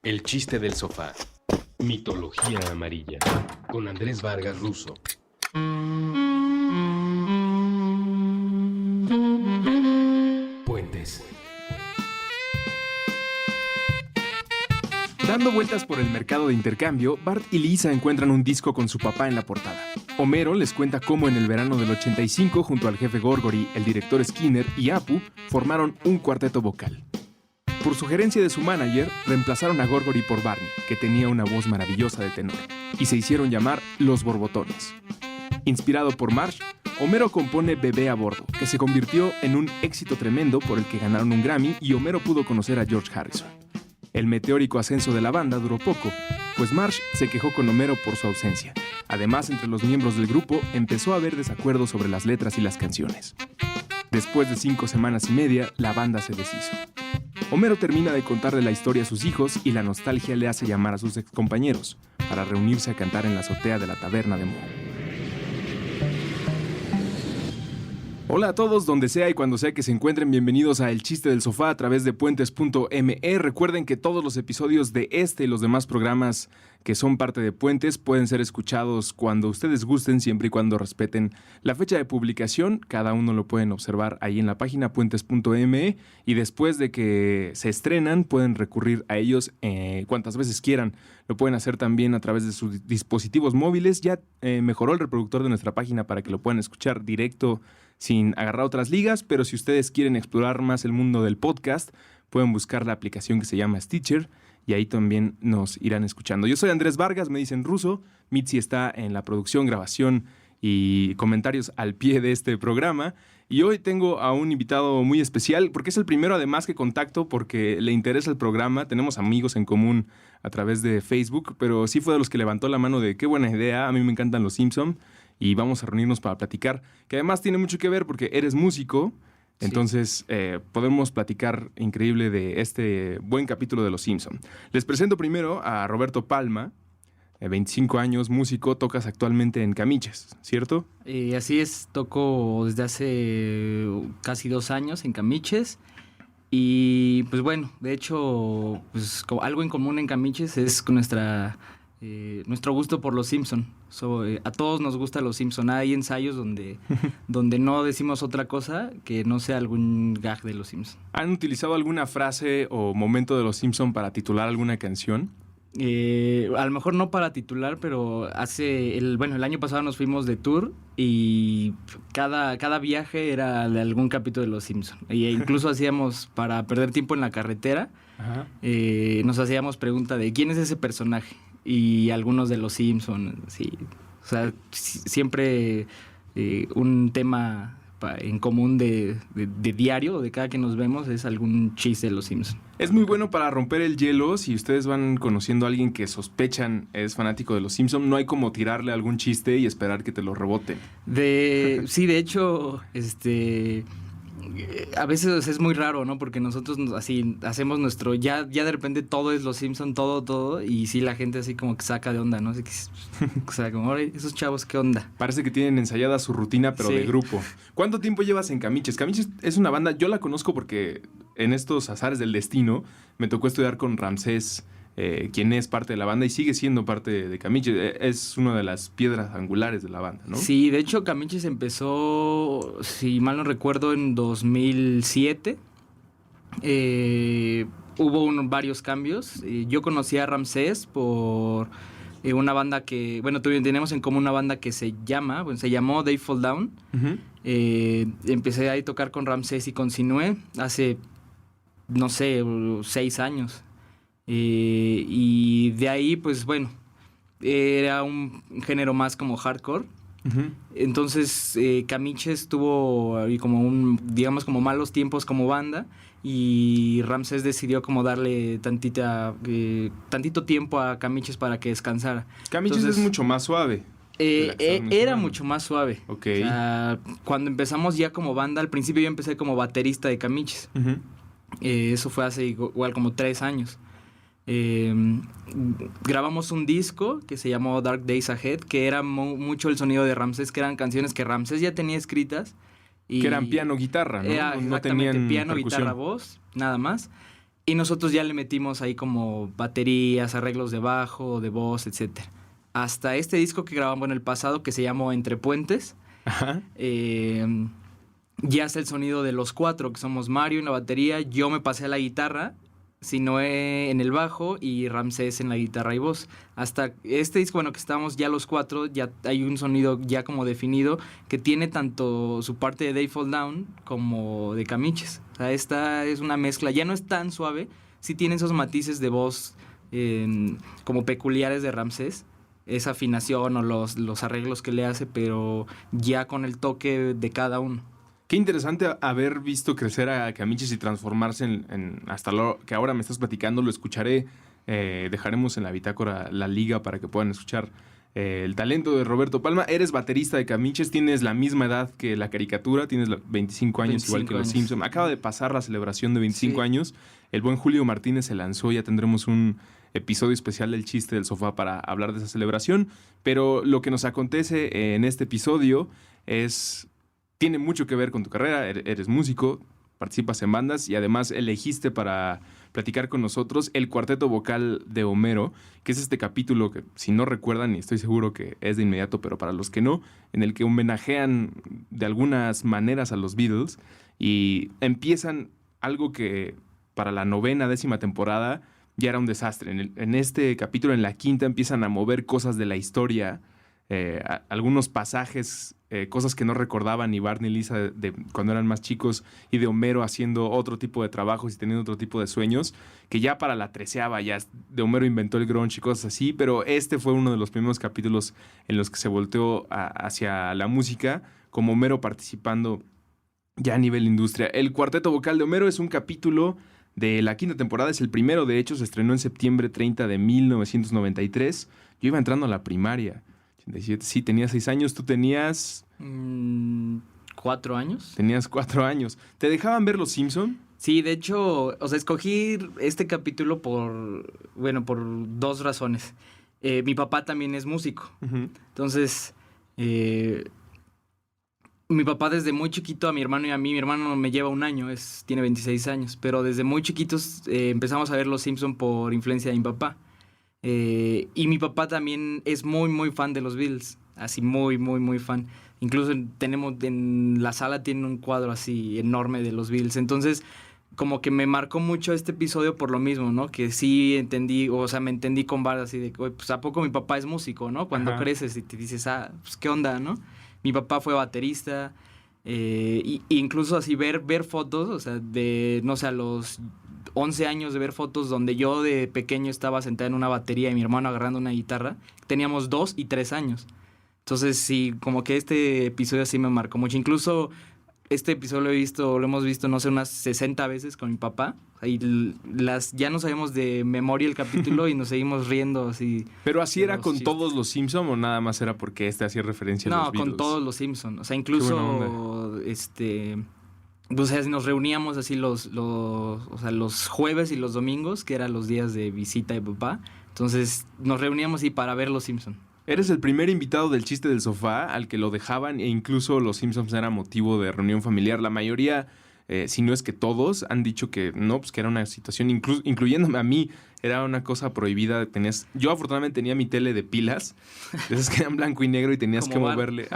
El chiste del sofá. Mitología amarilla. Con Andrés Vargas Russo. Puentes. Dando vueltas por el mercado de intercambio, Bart y Lisa encuentran un disco con su papá en la portada. Homero les cuenta cómo en el verano del 85, junto al jefe Gorgory, el director Skinner y Apu, formaron un cuarteto vocal. Por sugerencia de su manager, reemplazaron a Gorgory por Barney, que tenía una voz maravillosa de tenor, y se hicieron llamar Los Borbotones. Inspirado por Marsh, Homero compone Bebé a bordo, que se convirtió en un éxito tremendo por el que ganaron un Grammy y Homero pudo conocer a George Harrison. El meteórico ascenso de la banda duró poco, pues Marsh se quejó con Homero por su ausencia. Además, entre los miembros del grupo empezó a haber desacuerdos sobre las letras y las canciones. Después de 5 semanas y media, la banda se deshizo. Homero termina de contarle la historia a sus hijos y la nostalgia le hace llamar a sus excompañeros para reunirse a cantar en la azotea de la taberna de Moe. Hola a todos, donde sea y cuando sea que se encuentren, bienvenidos a El Chiste del Sofá a través de puentes.me. Recuerden que todos los episodios de este y los demás programas que son parte de Puentes pueden ser escuchados cuando ustedes gusten, siempre y cuando respeten la fecha de publicación. Cada uno lo pueden observar ahí en la página puentes.me y después de que se estrenan pueden recurrir a ellos cuantas veces quieran. Lo pueden hacer también a través de sus dispositivos móviles. Ya mejoró el reproductor de nuestra página para que lo puedan escuchar directo sin agarrar otras ligas, pero si ustedes quieren explorar más el mundo del podcast, pueden buscar la aplicación que se llama Stitcher y ahí también nos irán escuchando. Yo soy Andrés Vargas, me dicen Russo. Mitzi está en la producción, grabación y comentarios al pie de este programa. Y hoy tengo a un invitado muy especial, porque es el primero además que contacto porque le interesa el programa. Tenemos amigos en común a través de Facebook, pero sí fue de los que levantó la mano de qué buena idea, a mí me encantan los Simpson y vamos a reunirnos para platicar, que además tiene mucho que ver porque eres músico. Sí. Entonces podemos platicar increíble de este buen capítulo de Los Simpson. Les presento primero a Roberto Palma, 25 años, músico, tocas actualmente en Camiches, ¿cierto? Así es, toco desde hace casi 2 años en Camiches. Y pues bueno, de hecho, pues algo en común en Camiches es nuestro gusto por Los Simpson. A todos nos gusta Los Simpson. Hay ensayos donde no decimos otra cosa que no sea algún gag de Los Simpson. ¿Han utilizado alguna frase o momento de Los Simpson para titular alguna canción? A lo mejor no para titular, pero el año pasado nos fuimos de tour y cada viaje era de algún capítulo de Los Simpson. E incluso hacíamos, para perder tiempo en la carretera, nos hacíamos pregunta de quién es ese personaje. Y algunos de Los Simpson, sí. O sea, siempre un tema en común de diario, de cada que nos vemos, es algún chiste de Los Simpson. Es muy bueno para romper el hielo. Si ustedes van conociendo a alguien que sospechan es fanático de Los Simpson, no hay como tirarle algún chiste y esperar que te lo reboten. Sí, de hecho, a veces es muy raro, ¿no? Porque nosotros así hacemos nuestro... Ya de repente todo es Los Simpson, todo. Y sí, la gente así como que saca de onda, ¿no? Así que, o sea, como, esos chavos, ¿qué onda? Parece que tienen ensayada su rutina, pero sí, de grupo. ¿Cuánto tiempo llevas en Camiches? Camiches es una banda... Yo la conozco porque en estos azares del destino me tocó estudiar con Ramsés, quien es parte de la banda y sigue siendo parte de Camiches. Es una de las piedras angulares de la banda, ¿no? Sí, de hecho Camiches empezó, si mal no recuerdo, en 2007. Hubo varios cambios. Yo conocí a Ramsés por una banda que, tenemos en común una banda que se llamó They Fall Down. Uh-huh. Empecé a tocar con Ramsés y con Sinué hace, 6 años. Y de ahí, pues era un género más como hardcore. Uh-huh. Entonces, Camiches tuvo como malos tiempos como banda y Ramsés decidió como darle tantito tiempo a Camiches para que descansara. Camiches es mucho más suave. Era mucho más suave. Okay. O sea, cuando empezamos ya como banda, al principio yo empecé como baterista de Camiches. Uh-huh. Eso fue hace igual como 3 años. Grabamos un disco que se llamó Dark Days Ahead, que era mucho el sonido de Ramsés, que eran canciones que Ramsés ya tenía escritas. Que eran piano-guitarra, ¿no? Era exactamente, no tenían piano, percusión. guitarra, voz, nada más. Y nosotros ya le metimos ahí como baterías, arreglos de bajo, de voz, etcétera. Hasta este disco que grabamos en el pasado, que se llamó Entre Puentes, Ajá. ya es el sonido de los 4, que somos Mario en la batería, yo me pasé a la guitarra, Sinoé en el bajo y Ramsés en la guitarra y voz. Hasta este disco, bueno, que estamos ya los 4, ya hay un sonido ya como definido que tiene tanto su parte de They Fall Down como de Camiches. O sea, esta es una mezcla, ya no es tan suave, sí tiene esos matices de voz como peculiares de Ramsés, esa afinación o los arreglos que le hace, pero ya con el toque de cada uno. Qué interesante haber visto crecer a Camiches y transformarse en hasta lo que ahora me estás platicando. Lo escucharé. Dejaremos en la bitácora la liga para que puedan escuchar el talento de Roberto Palma. Eres baterista de Camiches, tienes la misma edad que la caricatura, tienes 25 años 25 igual que los años. Simpson. Acaba de pasar la celebración de 25 Sí. años. El buen Julio Martínez se lanzó, ya tendremos un episodio especial del Chiste del Sofá para hablar de esa celebración. Pero lo que nos acontece en este episodio tiene mucho que ver con tu carrera. Eres músico, participas en bandas y además elegiste para platicar con nosotros el cuarteto vocal de Homero, que es este capítulo que, si no recuerdan, y estoy seguro que es de inmediato, pero para los que no, en el que homenajean de algunas maneras a los Beatles y empiezan algo que para la 9ª, 10ª temporada ya era un desastre. En este capítulo, en la 5ª, empiezan a mover cosas de la historia, algunos pasajes, cosas que no recordaban ni Bart ni Lisa de cuando eran más chicos, y de Homero haciendo otro tipo de trabajos y teniendo otro tipo de sueños, que ya para la 13ª ya de Homero inventó el grunge y cosas así, pero este fue uno de los primeros capítulos en los que se volteó hacia la música, como Homero participando ya a nivel industria. El cuarteto vocal de Homero es un capítulo de la 5ª temporada, es el primero, de hecho, se estrenó en septiembre 30 de 1993. Yo iba entrando a la primaria. Sí, tenía 6 años, tú tenías... 4 años. Tenías 4 años. ¿Te dejaban ver Los Simpson? Sí, de hecho, o sea, escogí este capítulo por 2 razones. Mi papá también es músico. Uh-huh. Entonces, mi papá desde muy chiquito, a mi hermano y a mí, mi hermano me lleva 1 año, tiene 26 años, pero desde muy chiquitos empezamos a ver Los Simpson por influencia de mi papá. Y mi papá también es muy, muy fan de los Beatles, así muy, muy, muy fan. Incluso tenemos en la sala, tiene un cuadro así enorme de los Beatles. Entonces, como que me marcó mucho este episodio por lo mismo, ¿no? Que sí entendí, o sea, me entendí con Bart así de, pues ¿a poco mi papá es músico, no? Cuando Ajá. creces y te dices, pues ¿qué onda, no? Mi papá fue baterista, y incluso así ver fotos, o sea, de, no sé, a los 11 años de ver fotos donde yo de pequeño estaba sentado en una batería y mi hermano agarrando una guitarra. Teníamos 2 y 3 años. Entonces sí, como que este episodio sí me marcó mucho. Incluso este episodio lo hemos visto, no sé, unas 60 veces con mi papá. Y ya no sabemos de memoria el capítulo y nos seguimos riendo así. ¿Pero así era los con chistes. todos los Simpson o nada más era porque hacía referencia a los No, Beatles? con todos los Simpsons. O sea, Qué buena incluso o sea, nos reuníamos así los jueves y los domingos, que eran los días de visita de papá. Entonces nos reuníamos y para ver los Simpsons. Eres el primer invitado del Chiste del Sofá al que lo dejaban, e incluso los Simpsons era motivo de reunión familiar. La mayoría, si no es que todos, han dicho que no, pues que era una situación, incluyéndome a mí, era una cosa prohibida. Yo afortunadamente tenía mi tele de pilas, de esas que eran blanco y negro y tenías Como que Bart. moverle,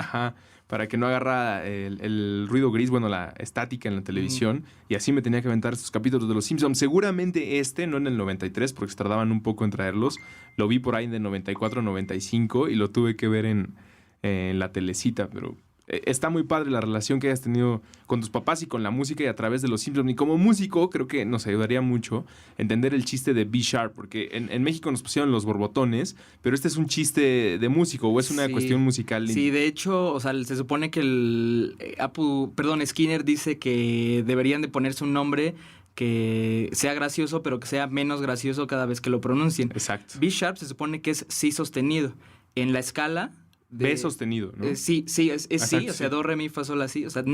para que no agarra el ruido gris, bueno, la estática en la televisión, y así me tenía que aventar estos capítulos de Los Simpsons. Seguramente no en el 93, porque se tardaban un poco en traerlos. Lo vi por ahí de 94, 95 y lo tuve que ver en la telecita, pero está muy padre la relación que hayas tenido con tus papás y con la música y a través de Los Simpsons. Y como músico, creo que nos ayudaría mucho entender el chiste de B-Sharp, porque en México nos pusieron los borbotones, pero este es un chiste de músico o es una Sí. cuestión musical. Sí, de hecho, o sea, se supone que Skinner dice que deberían de ponerse un nombre que sea gracioso, pero que sea menos gracioso cada vez que lo pronuncien. Exacto. B sharp se supone que es si sostenido. En la escala B sostenido, ¿no? sí, es Exacto, sí, o sea, sí. do, re, mi, fa, sol, la, si. O sea,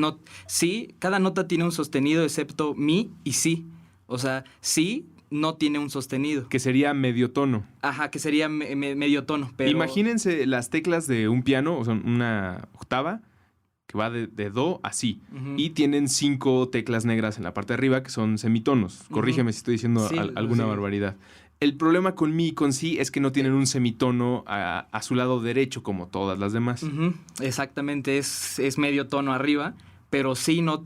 sí, cada nota tiene un sostenido excepto mi y si. O sea, si no tiene un sostenido. Que sería medio tono. Ajá, que sería medio tono, pero... Imagínense las teclas de un piano, o sea, una octava, que va de do a si. Ujú. Y tienen 5 teclas negras en la parte de arriba que son semitonos. Corrígeme si estoy diciendo Sí, alguna sí. barbaridad. El problema con mi y con si es que no tienen un semitono a su lado derecho como todas las demás. Ujú, exactamente, es medio tono arriba, pero sí no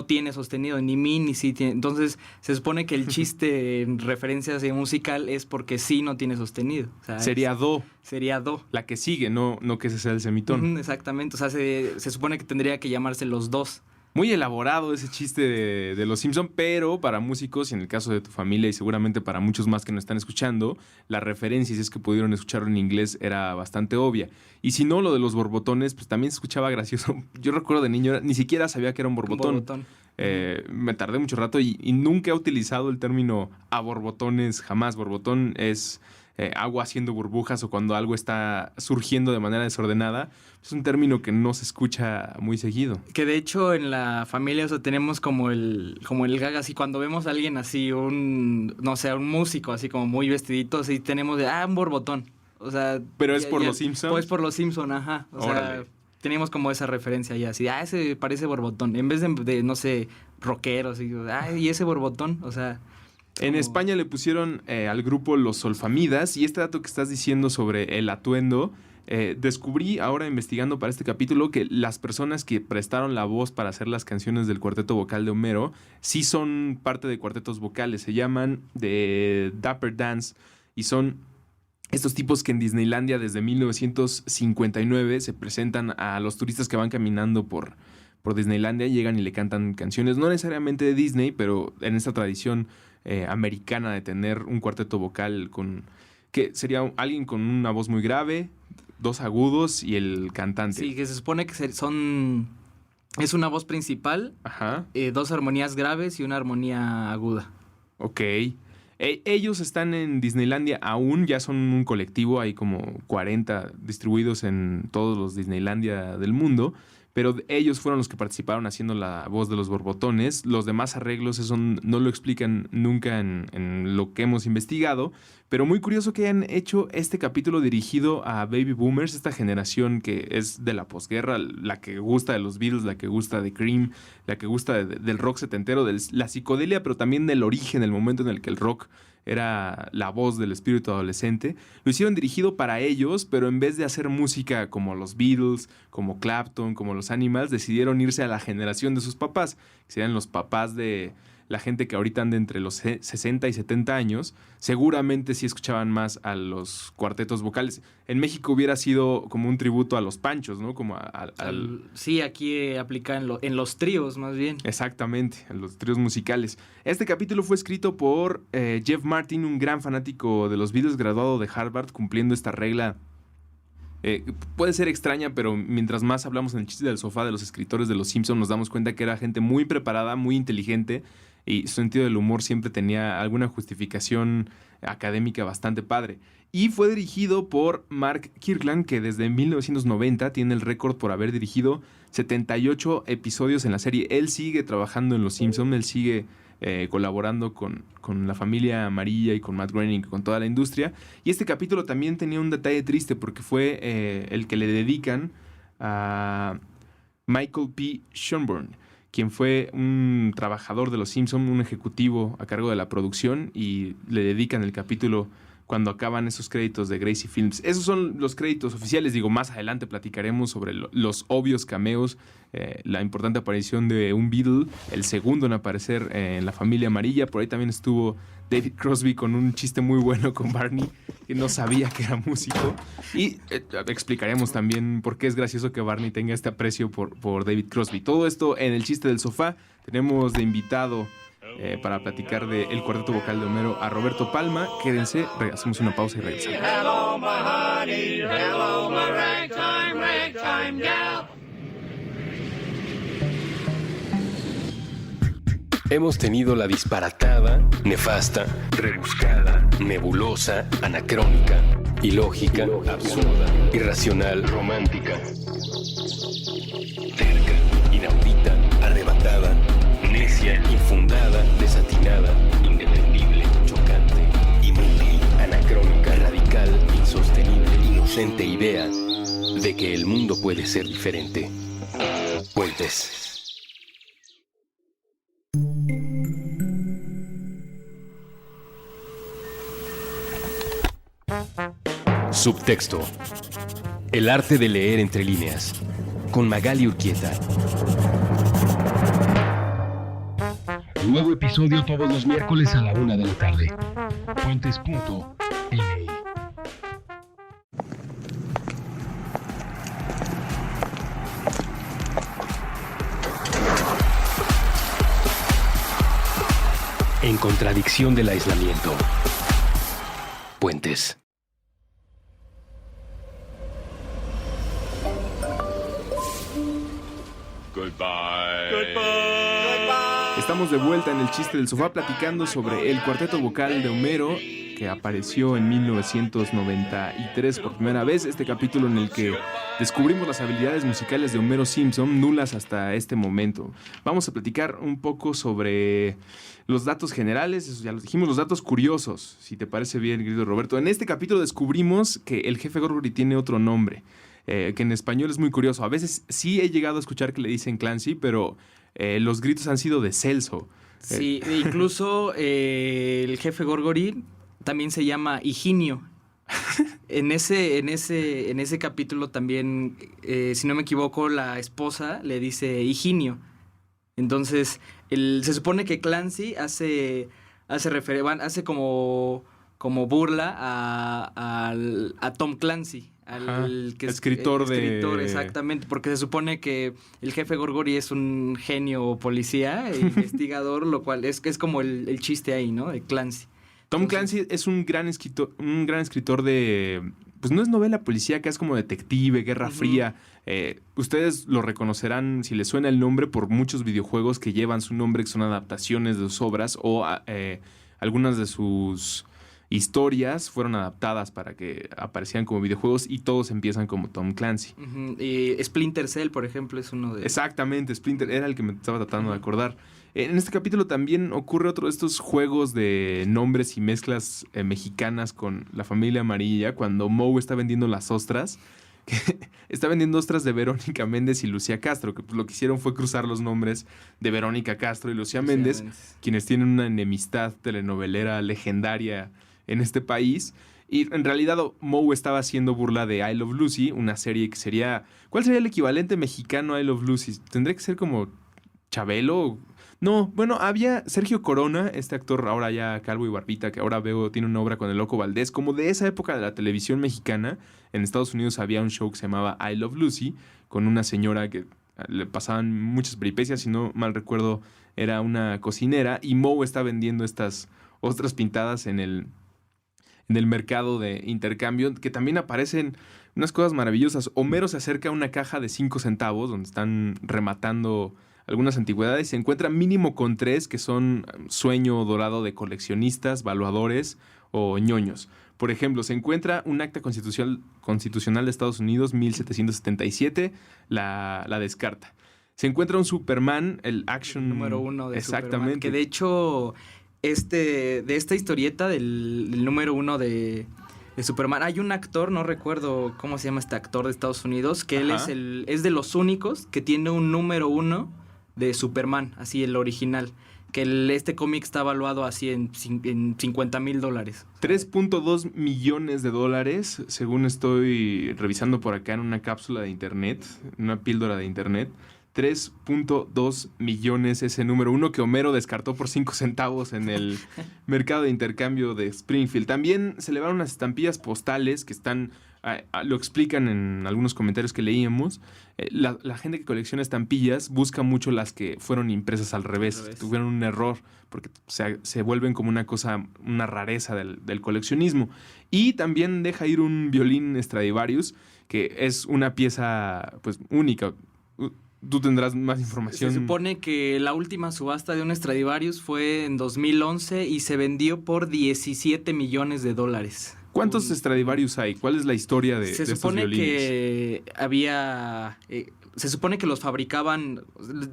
tiene sostenido, ni mi ni si tiene. Entonces, se supone que el chiste en referencias en musical es porque sí no tiene sostenido. O sea, Sería do, sería do. la que sigue, no que ese sea el semitono. Ujú, exactamente, o sea, se supone que tendría que llamarse los dos. Muy elaborado ese chiste de Los Simpson, pero para músicos, y en el caso de tu familia y seguramente para muchos más que nos están escuchando, la referencia, si es que pudieron escucharlo en inglés, era bastante obvia. Y si no, lo de los borbotones, pues también se escuchaba gracioso. Yo recuerdo de niño, ni siquiera sabía que era un borbotón. Me tardé mucho rato y nunca he utilizado el término a borbotones, jamás. Borbotón es agua haciendo burbujas o cuando algo está surgiendo de manera desordenada. Es un término que no se escucha muy seguido. Que de hecho en la familia, o sea, tenemos como el gag así, cuando vemos a alguien así, un músico así como muy vestidito, así tenemos de, un borbotón. O sea... ¿Pero es por Los Simpson? Pues por Los Simpson, ajá. O sea, tenemos como esa referencia ya, así, ese parece borbotón. En vez de no sé, rockero, así, y ese borbotón, o sea... En España le pusieron al grupo Los Solfamidas, y este dato que estás diciendo sobre el atuendo, descubrí ahora investigando para este capítulo que las personas que prestaron la voz para hacer las canciones del cuarteto vocal de Homero sí son parte de cuartetos vocales, se llaman The Dapper Dans y son estos tipos que en Disneylandia desde 1959 se presentan a los turistas que van caminando por Disneylandia, llegan y le cantan canciones, no necesariamente de Disney, pero en esta tradición americana de tener un cuarteto vocal que sería alguien con una voz muy grave, 2 agudos y el cantante. Sí, que se supone que es una voz principal, Ajá. 2 armonías graves y una armonía aguda. Ok. Ellos están en Disneylandia aún, ya son un colectivo, hay como 40 distribuidos en todos los Disneylandia del mundo, pero ellos fueron los que participaron haciendo la voz de los borbotones. Los demás arreglos, eso no lo explican nunca en lo que hemos investigado, pero muy curioso que hayan hecho este capítulo dirigido a Baby Boomers, esta generación que es de la posguerra, la que gusta de los Beatles, la que gusta de Cream, la que gusta del rock setentero, de la psicodelia, pero también del origen, el momento en el que el rock era la voz del espíritu adolescente. Lo hicieron dirigido para ellos, pero en vez de hacer música como los Beatles, como Clapton, como los Animals, decidieron irse a la generación de sus papás, que serían los papás de la gente que ahorita anda entre los 60 y 70 años. Seguramente sí escuchaban más a los cuartetos vocales. En México hubiera sido como un tributo a los Panchos, ¿no? Como Sí, aquí aplica en los tríos, más bien. Exactamente, en los tríos musicales. Este capítulo fue escrito por Jeff Martin, un gran fanático de los Beatles, graduado de Harvard, cumpliendo esta regla. Puede ser extraña, pero mientras más hablamos en el chiste del sofá de los escritores de Los Simpson, nos damos cuenta que era gente muy preparada, muy inteligente, y su sentido del humor siempre tenía alguna justificación académica bastante padre. Y fue dirigido por Mark Kirkland, que desde 1990 tiene el récord por haber dirigido 78 episodios en la serie. Él sigue trabajando en Los Simpson, él sigue colaborando con la familia amarilla y con Matt Groening, con toda la industria. Y este capítulo también tenía un detalle triste porque fue el que le dedican a Michael P. Schönborn, quien fue un trabajador de Los Simpson, un ejecutivo a cargo de la producción, y le dedican el capítulo cuando acaban esos créditos de Gracie Films. Esos son los créditos oficiales. Digo, más adelante platicaremos sobre los obvios cameos, la importante aparición de un Beatle, el segundo en aparecer en La Familia Amarilla. Por ahí también estuvo David Crosby con un chiste muy bueno con Barney, que no sabía que era músico. Y explicaremos también por qué es gracioso que Barney tenga este aprecio por David Crosby. Todo esto en el chiste del sofá. Tenemos de invitado para platicar del cuarteto vocal de Homero a Roberto Palma. Quédense, hacemos una pausa y regresamos. Hello, my honey. Hello, my ragtime gal. Hemos tenido la disparatada, nefasta, rebuscada, nebulosa, anacrónica, ilógica, absurda, irracional, romántica, terca, inaudita, arrebatada, necia, infundada, desatinada, indefendible, chocante, inútil, anacrónica, radical, insostenible, inocente idea de que el mundo puede ser diferente. Puentes. Subtexto. El arte de leer entre líneas. Con Magali Urquieta. Nuevo episodio todos los miércoles a la 1 de la tarde. Puentes.me. En contradicción del aislamiento. Puentes. Estamos de vuelta en el chiste del sofá platicando sobre el cuarteto vocal de Homero que apareció en 1993 por primera vez. Este capítulo en el que descubrimos las habilidades musicales de Homero Simpson, nulas hasta este momento. Vamos a platicar un poco sobre los datos generales, eso ya los dijimos, los datos curiosos, si te parece bien, querido Roberto. En este capítulo descubrimos que el jefe Gorgory tiene otro nombre, que en español es muy curioso. A veces sí he llegado a escuchar que le dicen Clancy, pero los gritos han sido de Celso. Sí, incluso el jefe Gorgory también se llama Higinio. En ese capítulo también, si no me equivoco, la esposa le dice Higinio. Entonces, se supone que Clancy hace como burla a Tom Clancy. Al que es escritor exactamente, porque se supone que el jefe Gorgory es un genio policía e investigador, lo cual es como el chiste ahí, ¿no? De Clancy. Tom Clancy es un gran escritor de, pues no es novela policíaca, es como detective, Guerra Fría. Ustedes lo reconocerán si les suena el nombre por muchos videojuegos que llevan su nombre, que son adaptaciones de sus obras o algunas de sus historias fueron adaptadas para que aparecieran como videojuegos y todos empiezan como Tom Clancy. Y Splinter Cell, por ejemplo, es uno de... Exactamente, Splinter era el que me estaba tratando de acordar. En este capítulo también ocurre otro de estos juegos de nombres y mezclas mexicanas con la familia amarilla, cuando Moe está vendiendo las ostras, que está vendiendo ostras de Verónica Méndez y Lucía Castro, que pues, lo que hicieron fue cruzar los nombres de Verónica Castro y Lucía Méndez, quienes tienen una enemistad telenovelera legendaria en este país. Y en realidad Moe estaba haciendo burla de I Love Lucy, una serie que sería... ¿Cuál sería el equivalente mexicano a I Love Lucy? ¿Tendría que ser como Chabelo? No, bueno, había Sergio Corona, este actor ahora ya calvo y barbita, que ahora veo tiene una obra con el Loco Valdés, como de esa época de la televisión mexicana. En Estados Unidos había un show que se llamaba I Love Lucy, con una señora que le pasaban muchas peripecias, si no mal recuerdo era una cocinera, y Moe está vendiendo estas ostras pintadas en el mercado de intercambio, que también aparecen unas cosas maravillosas. Homero se acerca a una caja de 5 centavos donde están rematando algunas antigüedades y se encuentra mínimo con 3 que son sueño dorado de coleccionistas, valuadores o ñoños. Por ejemplo, se encuentra un acta constitucional de Estados Unidos, 1777, la descarta. Se encuentra un Superman, el número 1 de exactamente. Superman, que de hecho... de esta historieta del número 1 de Superman, hay un actor, no recuerdo cómo se llama este actor de Estados Unidos, que él es de los únicos que tiene un número 1 de Superman, así el original, que este cómic está evaluado así en $50,000. 3.2 millones de dólares, según estoy revisando por acá en una cápsula de internet, una píldora de internet. 3.2 millones ese número 1 que Homero descartó por 5 centavos en el mercado de intercambio de Springfield. También se elevaron unas estampillas postales que están, lo explican en algunos comentarios que leíamos. La gente que colecciona estampillas busca mucho las que fueron impresas al revés. Tuvieron un error porque se vuelven como una cosa, una rareza del coleccionismo. Y también deja ir un violín Stradivarius que es una pieza pues única. Tú tendrás más información. Se supone que la última subasta de un Stradivarius fue en 2011 y se vendió por $17 millones. ¿Cuántos Stradivarius hay? ¿Cuál es la historia de estos violines? Que había... se supone que los fabricaban...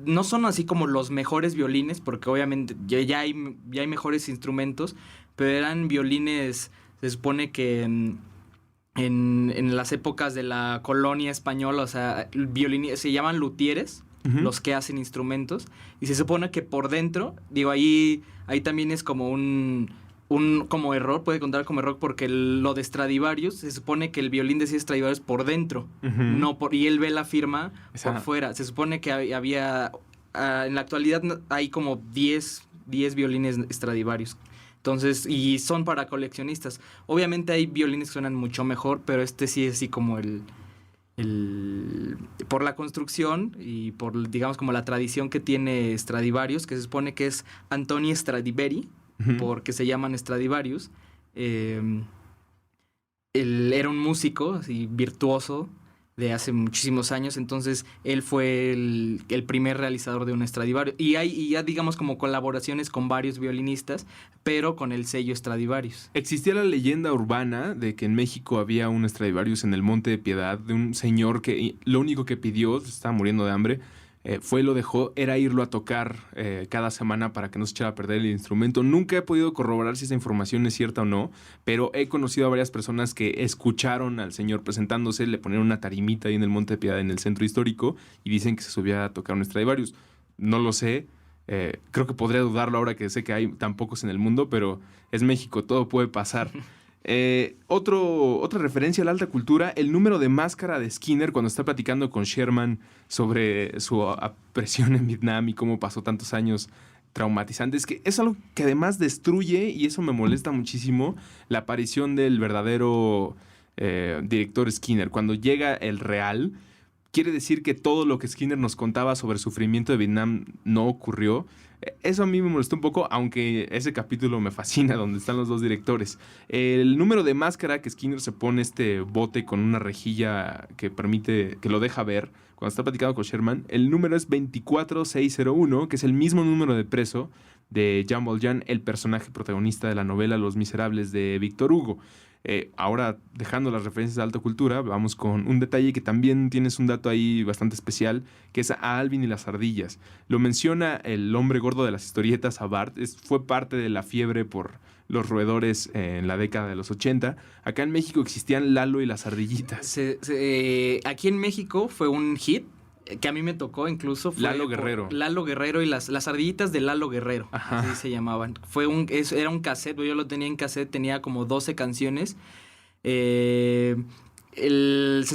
No son así como los mejores violines, porque obviamente ya hay mejores instrumentos, pero eran violines... Se supone que en las épocas de la colonia española, o sea, se llaman luthieres, los que hacen instrumentos, y se supone que por dentro, digo, ahí también es como un como error, puede contar como error, porque lo de Stradivarius, se supone que el violín decía Stradivarius por dentro, y él ve la firma por fuera. Se supone que había en la actualidad hay como 10 violines Stradivarius. Entonces, y son para coleccionistas. Obviamente hay violines que suenan mucho mejor, pero este sí es así como por la construcción y por, digamos, como la tradición que tiene Stradivarius, que se supone que es Antoni Stradivari, porque se llaman Stradivarius. Él era un músico así virtuoso de hace muchísimos años, entonces él fue el primer realizador de un Stradivarius. Y hay ya, digamos, como colaboraciones con varios violinistas, pero con el sello Stradivarius. Existía la leyenda urbana de que en México había un Stradivarius en el Monte de Piedad, de un señor que lo único que pidió, estaba muriendo de hambre, lo dejó, era irlo a tocar cada semana para que no se echara a perder el instrumento. Nunca he podido corroborar si esa información es cierta o no, pero he conocido a varias personas que escucharon al señor presentándose, le ponieron una tarimita ahí en el Monte de Piedad, en el centro histórico, y dicen que se subía a tocar un Stradivarius. No lo sé, creo que podría dudarlo ahora que sé que hay tan pocos en el mundo, pero es México, todo puede pasar. Otra referencia a la alta cultura, el número de máscara de Skinner cuando está platicando con Sherman sobre su presión en Vietnam y cómo pasó tantos años traumatizantes, que es algo que además destruye, y eso me molesta muchísimo, la aparición del verdadero director Skinner. Cuando llega el real, quiere decir que todo lo que Skinner nos contaba sobre el sufrimiento de Vietnam no ocurrió. Eso a mí me molestó un poco, aunque ese capítulo me fascina, donde están los dos directores. El número de máscara que Skinner se pone, este bote con una rejilla que permite, que lo deja ver cuando está platicando con Sherman, el número es 24601, que es el mismo número de preso de Jean Valjean, el personaje protagonista de la novela Los Miserables de Víctor Hugo. Ahora, dejando las referencias de alta cultura, vamos con un detalle que también tienes un dato ahí bastante especial, que es a Alvin y las ardillas. Lo menciona el hombre gordo de las historietas, a Bart. Fue parte de la fiebre por los roedores en la década de los 80. Acá en México existían Lalo y las ardillitas. Aquí en México fue un hit, que a mí me tocó incluso. Fue Lalo Guerrero. Lalo Guerrero y las ardillitas de Lalo Guerrero. Ajá. Así se llamaban. Era un cassette, yo lo tenía en cassette, tenía como 12 canciones. Se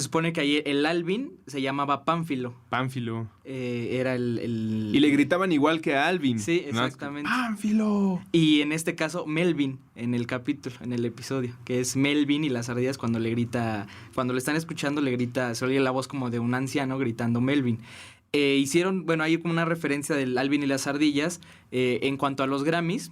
supone que ahí el Alvin se llamaba Pánfilo. Pánfilo. Era el... Y le gritaban igual que a Alvin. Sí, exactamente. ¡Pánfilo! Y en este caso, Melvin, en el capítulo, en el episodio, que es Melvin y las ardillas cuando le están escuchando, le grita, se oye la voz como de un anciano gritando Melvin. Hay como una referencia del Alvin y las ardillas. En cuanto a los Grammys,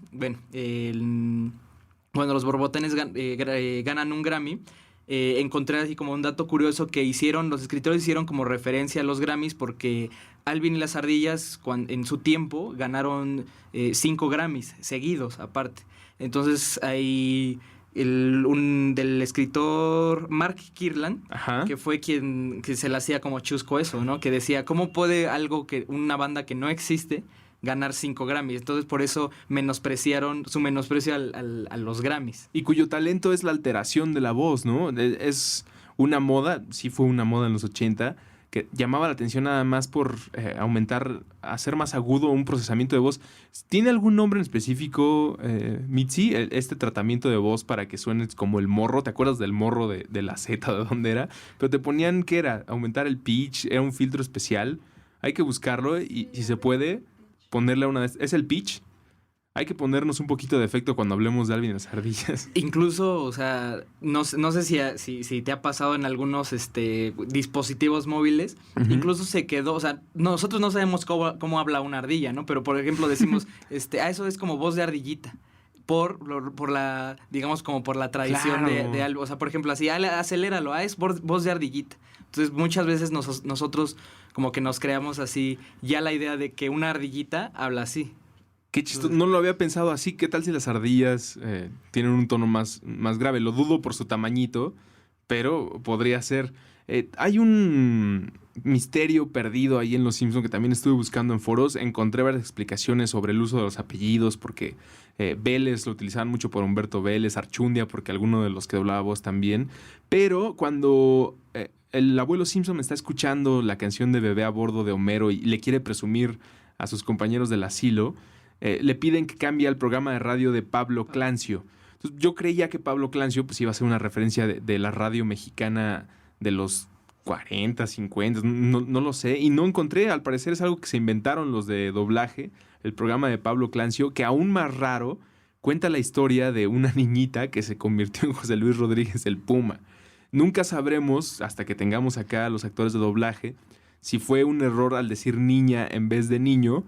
cuando los borbotones ganan un Grammy, encontré así como un dato curioso que los escritores hicieron como referencia a los Grammys porque Alvin y las ardillas en su tiempo ganaron 5 Grammys seguidos aparte. Entonces hay del escritor Mark Kirtland, ajá, que fue quien que se le hacía como chusco eso, ¿no? Que decía, ¿cómo puede una banda que no existe ganar 5 Grammys? Entonces por eso su menosprecio a los Grammys. Y cuyo talento es la alteración de la voz, ¿no? Es una moda, sí fue una moda en los 80, que llamaba la atención nada más por hacer más agudo un procesamiento de voz. ¿Tiene algún nombre en específico, Mitzi, este tratamiento de voz para que suenes como el morro? ¿Te acuerdas del morro de la Z, de dónde era? Pero te ponían, ¿qué era? Aumentar el pitch, era un filtro especial. Hay que buscarlo y si se puede ponerle una vez. ¿Es el pitch? Hay que ponernos un poquito de efecto cuando hablemos de Alvin y las ardillas. Incluso, o sea, no sé si te ha pasado en algunos dispositivos móviles. Uh-huh. Incluso se quedó, o sea, nosotros no sabemos cómo habla una ardilla, ¿no? Pero, por ejemplo, decimos, eso es como voz de ardillita. Por la, digamos, como por la tradición, claro, de algo. O sea, por ejemplo, así, aceléralo, es voz de ardillita. Entonces, muchas veces nosotros como que nos creamos así ya la idea de que una ardillita habla así. Qué chistoso, no lo había pensado así. ¿Qué tal si las ardillas tienen un tono más grave? Lo dudo por su tamañito, pero podría ser. Hay un misterio perdido ahí en Los Simpson que también estuve buscando en foros. Encontré varias explicaciones sobre el uso de los apellidos, porque Vélez lo utilizaban mucho por Humberto Vélez, Archundia porque alguno de los que doblaba voz también. Pero cuando el abuelo Simpson está escuchando la canción de Bebé a bordo de Homero y le quiere presumir a sus compañeros del asilo, le piden que cambie al programa de radio de Pablo Clancio. Entonces, yo creía que Pablo Clancio pues, iba a ser una referencia de la radio mexicana de los 40, 50, no lo sé. Y no encontré, al parecer es algo que se inventaron los de doblaje, el programa de Pablo Clancio, que aún más raro cuenta la historia de una niñita que se convirtió en José Luis Rodríguez el Puma. Nunca sabremos, hasta que tengamos acá a los actores de doblaje, si fue un error al decir niña en vez de niño,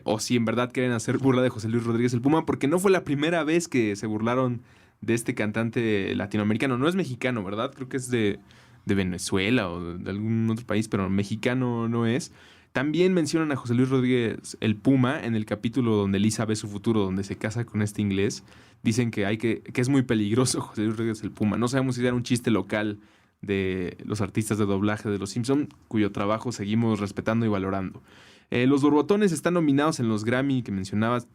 o si en verdad quieren hacer burla de José Luis Rodríguez el Puma, porque no fue la primera vez que se burlaron de este cantante latinoamericano. No es mexicano, ¿verdad? Creo que es de Venezuela o de algún otro país, pero mexicano no es. También mencionan a José Luis Rodríguez el Puma en el capítulo donde Lisa ve su futuro, donde se casa con este inglés. Dicen que es muy peligroso José Luis Rodríguez el Puma. No sabemos si era un chiste local de los artistas de doblaje de Los Simpson, cuyo trabajo seguimos respetando y valorando. Los Borbotones están nominados en los Grammy que mencionabas.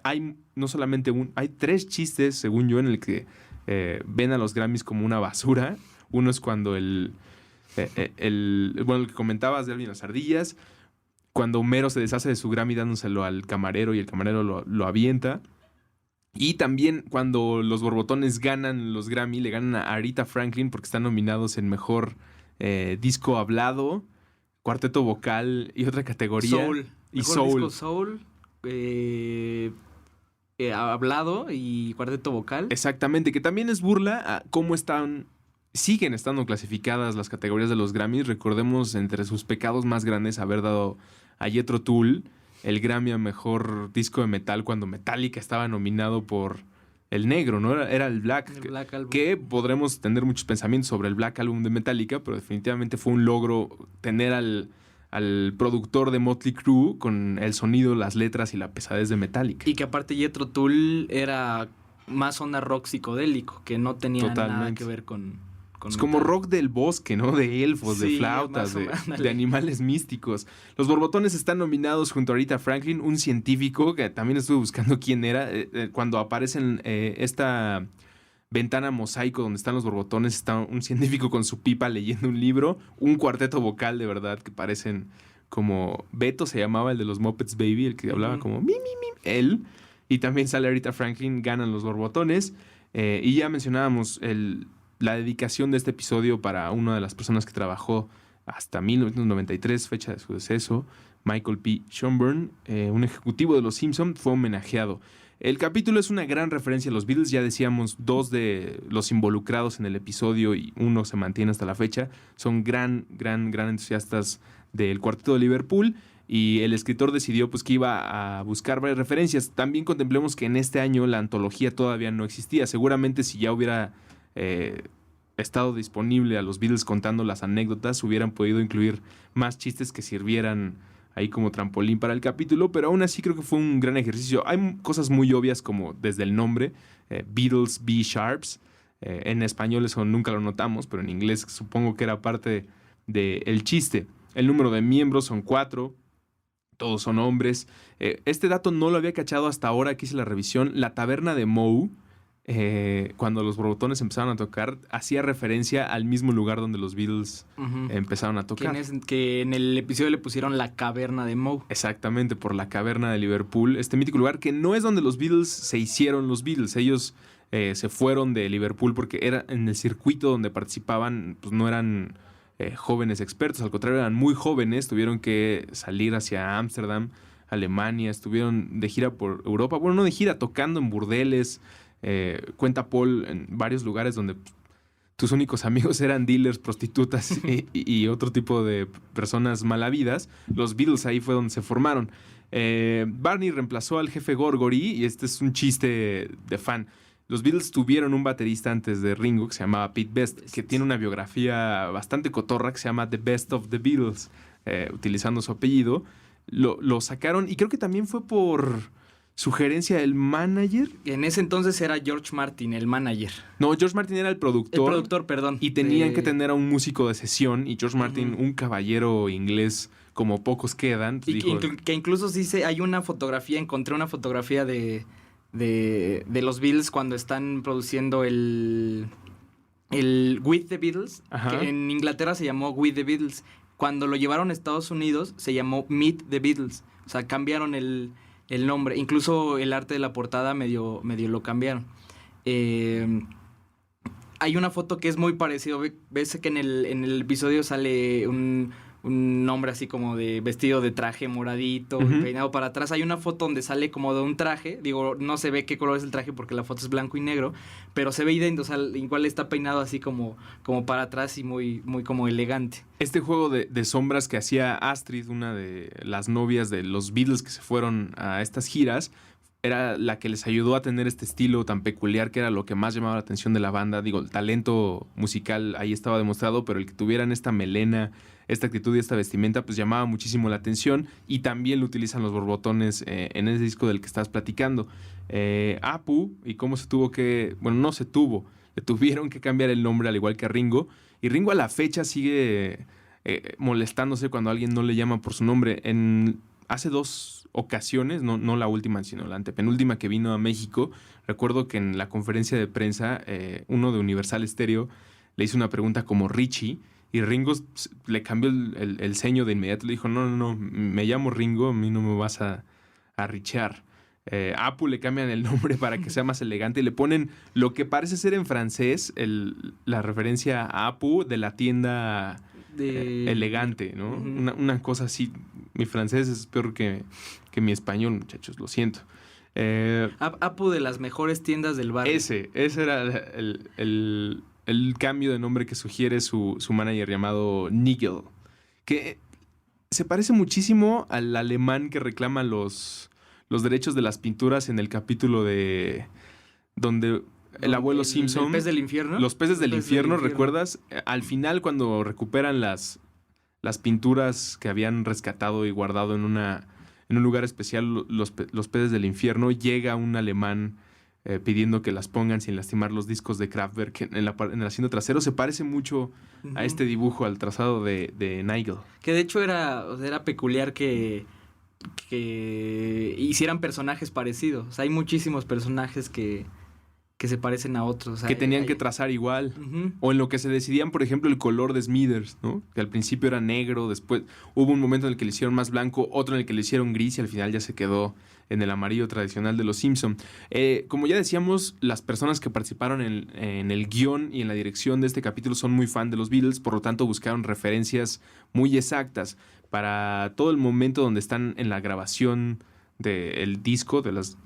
Hay no solamente hay 3 chistes, según yo, en el que ven a los Grammys como una basura. Uno es cuando el que comentabas de Alvin y las ardillas, cuando Homero se deshace de su Grammy dándoselo al camarero y el camarero lo avienta. Y también cuando los Borbotones ganan los Grammy, le ganan a Aretha Franklin porque están nominados en Mejor Disco Hablado, Cuarteto Vocal y otra categoría. Soul. Y Mejor Soul. disco Soul, hablado y cuarteto vocal. Exactamente, que también es burla a cómo siguen estando clasificadas las categorías de los Grammys. Recordemos entre sus pecados más grandes haber dado a Jethro Tull el Grammy a Mejor Disco de Metal cuando Metallica estaba nominado por el negro, ¿no? Era el Black. El Black Album. Que podremos tener muchos pensamientos sobre el Black Album de Metallica, pero definitivamente fue un logro tener al productor de Motley Crue con el sonido, las letras y la pesadez de Metallica. Y que aparte Jethro Tull era más onda rock psicodélico, que no tenía nada que ver con es como rock del bosque, ¿no? De elfos, sí, de flautas, de animales místicos. Los Borbotones están nominados junto a Aretha Franklin, un científico que también estuve buscando quién era. Cuando aparece en esta ventana mosaico donde están los Borbotones, está un científico con su pipa leyendo un libro, un cuarteto vocal de verdad que parecen como Beto se llamaba, el de los Muppets Baby, el que hablaba como mi, él. Y también sale Aretha Franklin, ganan los Borbotones. Y ya mencionábamos la dedicación de este episodio para una de las personas que trabajó hasta 1993, fecha de su deceso, Michael P. Schonburn, un ejecutivo de Los Simpson, fue homenajeado. El capítulo es una gran referencia a los Beatles, ya decíamos, 2 de los involucrados en el episodio y uno se mantiene hasta la fecha, son gran entusiastas del Cuarteto de Liverpool, y el escritor decidió pues que iba a buscar varias referencias. También contemplemos que en este año la antología todavía no existía, seguramente si ya hubiera estado disponible a los Beatles contando las anécdotas, hubieran podido incluir más chistes que sirvieran ahí como trampolín para el capítulo, pero aún así creo que fue un gran ejercicio. Hay cosas muy obvias como desde el nombre, Beatles B Sharps, en español eso nunca lo notamos, pero en inglés supongo que era parte del chiste. El número de miembros son 4, todos son hombres. Este dato no lo había cachado hasta ahora que hice la revisión. La taberna de Moe, cuando los Borbotones empezaron a tocar, hacía referencia al mismo lugar donde los Beatles empezaron a tocar. Que en el episodio le pusieron la caverna de Moe. Exactamente, por la caverna de Liverpool, este mítico lugar que no es donde los Beatles se hicieron los Beatles. Ellos se fueron de Liverpool porque era en el circuito donde participaban, pues no eran jóvenes expertos, al contrario eran muy jóvenes, tuvieron que salir hacia Ámsterdam, Alemania, estuvieron de gira por Europa, bueno, no de gira, tocando en burdeles. Cuenta Paul en varios lugares donde tus únicos amigos eran dealers, prostitutas y otro tipo de personas malavidas. Los Beatles ahí fue donde se formaron. Barney reemplazó al jefe Gorgory y este es un chiste de fan. Los Beatles tuvieron un baterista antes de Ringo que se llamaba Pete Best, que tiene una biografía bastante cotorra que se llama The Best of the Beatles, utilizando su apellido. Lo sacaron y creo que también fue por sugerencia del manager. En ese entonces era George Martin, el manager. No, George Martin era el productor. El productor, perdón. Y tenían que tener a un músico de sesión. Y George Martin, un caballero inglés como pocos quedan. Y dijo, que incluso hay una fotografía, encontré una fotografía de los Beatles cuando están produciendo el With the Beatles, Ajá. que en Inglaterra se llamó With the Beatles. Cuando lo llevaron a Estados Unidos se llamó Meet the Beatles. O sea, cambiaron el nombre. Incluso el arte de la portada medio lo cambiaron. Hay una foto que es muy parecido. Ves que en el episodio sale un hombre así como de vestido de traje moradito, peinado para atrás. Hay una foto donde sale como de un traje. Digo, no se ve qué color es el traje porque la foto es blanco y negro, pero se ve idéntico. O sea, igual está peinado así como para atrás y muy, muy como elegante. Este juego de sombras que hacía Astrid, una de las novias de los Beatles que se fueron a estas giras, era la que les ayudó a tener este estilo tan peculiar, que era lo que más llamaba la atención de la banda. Digo, el talento musical ahí estaba demostrado, pero el que tuvieran esta melena, esta actitud y esta vestimenta, pues llamaba muchísimo la atención. Y también lo utilizan los borbotones en ese disco del que estás platicando. Apu, y cómo se tuvo que... Bueno, no se tuvo. Le tuvieron que cambiar el nombre al igual que a Ringo. Y Ringo a la fecha sigue molestándose cuando alguien no le llama por su nombre. Hace 2 ocasiones, no la última, sino la antepenúltima que vino a México, recuerdo que en la conferencia de prensa, uno de Universal Stereo le hizo una pregunta como Richie, y Ringo le cambió el ceño de inmediato. Le dijo, no, me llamo Ringo, a mí no me vas a richear. Apu le cambian el nombre para que sea más elegante y le ponen lo que parece ser en francés la referencia a Apu de la tienda elegante, ¿no? Una cosa así. Mi francés es peor que mi español, muchachos, lo siento. Apu de las mejores tiendas del barrio. Ese era el cambio de nombre que sugiere su manager llamado Nigel, que se parece muchísimo al alemán que reclama los derechos de las pinturas en el capítulo de donde el abuelo Simpson... ¿El pez del infierno? Los peces del infierno, ¿recuerdas? Al final, cuando recuperan las pinturas que habían rescatado y guardado en un lugar especial, los peces del infierno, llega un alemán pidiendo que las pongan sin lastimar los discos de Kraftwerk en el asiento trasero. Se parece mucho a este dibujo, al trazado de Nigel. Que de hecho era peculiar que hicieran personajes parecidos. O sea, hay muchísimos personajes que se parecen a otros. O sea, que tenían que trazar igual. O en lo que se decidían, por ejemplo, el color de Smithers, ¿no? Que al principio era negro, después hubo un momento en el que le hicieron más blanco, otro en el que le hicieron gris y al final ya se quedó en el amarillo tradicional de los Simpson. Como ya decíamos, las personas que participaron en el guión y en la dirección de este capítulo son muy fan de los Beatles, por lo tanto buscaron referencias muy exactas para todo el momento donde están en la grabación del disco, de las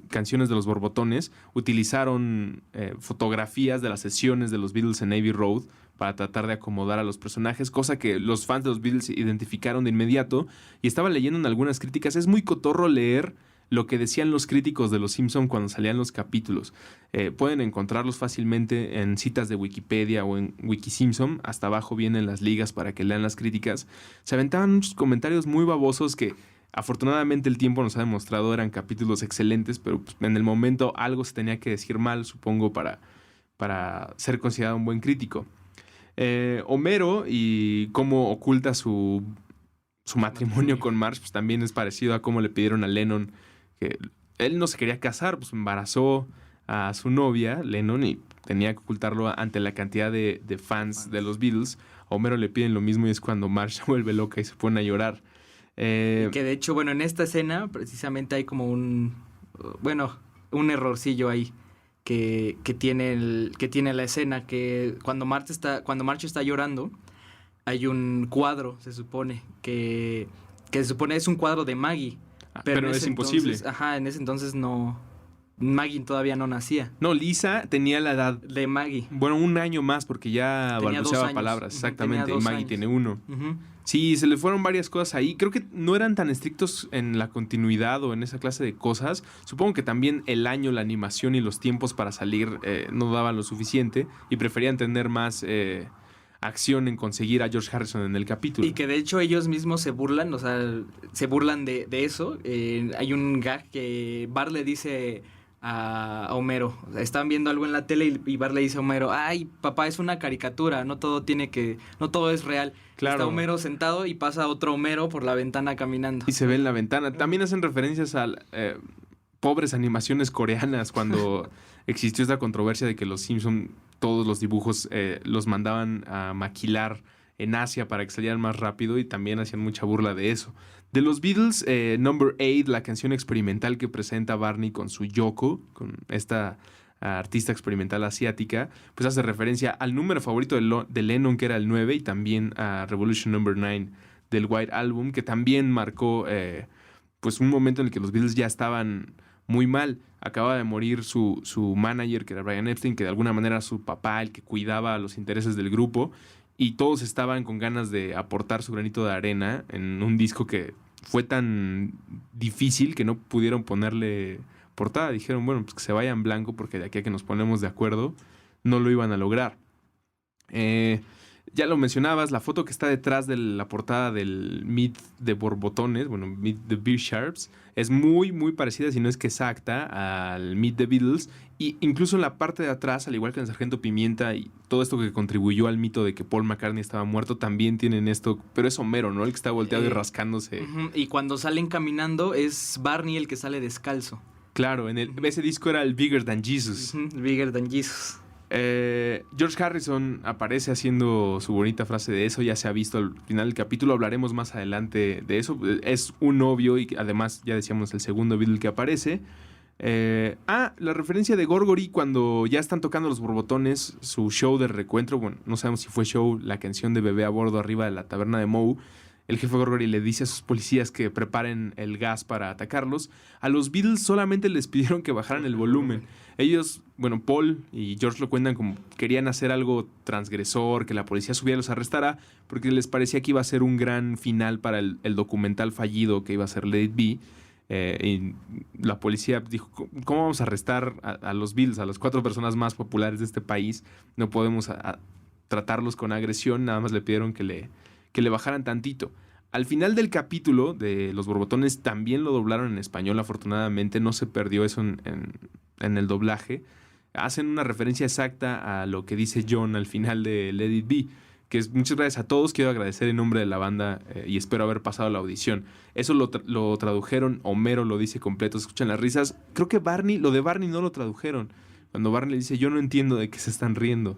canciones de los borbotones. Utilizaron fotografías de las sesiones de los Beatles en Abbey Road para tratar de acomodar a los personajes, cosa que los fans de los Beatles identificaron de inmediato. Y estaba leyendo en algunas críticas, es muy cotorro leer lo que decían los críticos de Los Simpson cuando salían los capítulos. Pueden encontrarlos fácilmente en citas de Wikipedia o en WikiSimpson. Hasta abajo vienen las ligas para que lean las críticas. Se aventaban muchos comentarios muy babosos que afortunadamente el tiempo nos ha demostrado eran capítulos excelentes, pero pues, en el momento algo se tenía que decir mal, supongo, para ser considerado un buen crítico. Homero y cómo oculta su matrimonio con Marge, pues también es parecido a cómo le pidieron a Lennon que él no se quería casar, pues embarazó a su novia, Lennon, y tenía que ocultarlo ante la cantidad de fans de los Beatles. A Homero le piden lo mismo y es cuando Marge se vuelve loca y se pone a llorar. Que de hecho, bueno, en esta escena precisamente hay como un errorcillo ahí que tiene la escena, que cuando Marge está llorando, hay un cuadro, se supone, que se supone es un cuadro de Maggie. Pero es imposible. En ese entonces no... Maggie todavía no nacía. No, Lisa tenía la edad de Maggie. Bueno, un año más porque ya balbuceaba palabras, exactamente, y Maggie tiene 1. Sí, se le fueron varias cosas ahí. Creo que no eran tan estrictos en la continuidad o en esa clase de cosas. Supongo que también el año, la animación y los tiempos para salir no daban lo suficiente y preferían tener más acción en conseguir a George Harrison en el capítulo. Y que de hecho ellos mismos se burlan, o sea, se burlan de eso. Hay un gag que Bart le dice a Homero, están viendo algo en la tele y Bart le dice a Homero, ay, papá, es una caricatura, no todo es real. Claro. Está Homero sentado y pasa otro Homero por la ventana caminando. Y se ve en la ventana. También hacen referencias a pobres animaciones coreanas cuando existió esta controversia de que los Simpson todos los dibujos los mandaban a maquilar en Asia para que salieran más rápido y también hacían mucha burla de eso. De los Beatles, Number 8, la canción experimental que presenta Barney con su Yoko, con esta artista experimental asiática, pues hace referencia al número favorito de Lennon, que era el 9, y también a Revolution Number 9 del White Album, que también marcó pues un momento en el que los Beatles ya estaban muy mal. Acaba de morir su manager, que era Brian Epstein, que de alguna manera era su papá, el que cuidaba los intereses del grupo, y todos estaban con ganas de aportar su granito de arena en un disco que fue tan difícil que no pudieron ponerle portada. Dijeron, bueno, pues que se vaya en blanco porque de aquí a que nos ponemos de acuerdo no lo iban a lograr. Ya lo mencionabas, la foto que está detrás de la portada del Meet de Borbotones, bueno, Meet the Beer Sharps, es muy, muy parecida, si no es que exacta, al Meet the Beatles. Y incluso en la parte de atrás, al igual que en Sargento Pimienta y todo esto que contribuyó al mito de que Paul McCartney estaba muerto, también tienen esto, pero es Homero, ¿no? El que está volteado y rascándose. Y cuando salen caminando es Barney el que sale descalzo. Claro, ese disco era el Bigger Than Jesus. Bigger Than Jesus. George Harrison aparece haciendo su bonita frase de eso, ya se ha visto al final del capítulo, hablaremos más adelante de eso. Es un novio y además ya decíamos el segundo Beatle que aparece. La referencia de Gorgory cuando ya están tocando los borbotones, su show de recuentro, bueno, no sabemos si fue show, la canción de Bebé a bordo arriba de la taberna de Moe. El jefe Gorgory le dice a sus policías que preparen el gas para atacarlos. A los Beatles solamente les pidieron que bajaran el volumen. Ellos, bueno, Paul y George lo cuentan como querían hacer algo transgresor, que la policía subiera y los arrestara, porque les parecía que iba a ser un gran final para el documental fallido que iba a ser Let It Be. Y la policía dijo, ¿cómo vamos a arrestar a los Beatles, a las 4 personas más populares de este país? No podemos tratarlos con agresión, nada más le pidieron que le bajaran tantito. Al final del capítulo de Los Borbotones también lo doblaron en español, afortunadamente no se perdió eso en el doblaje. Hacen una referencia exacta a lo que dice John al final de Let It Be, que es muchas gracias a todos, quiero agradecer en nombre de la banda y espero haber pasado la audición. Eso lo tradujeron, Homero lo dice completo, se escuchan las risas. Creo que lo de Barney no lo tradujeron. Cuando Barney le dice, yo no entiendo de qué se están riendo.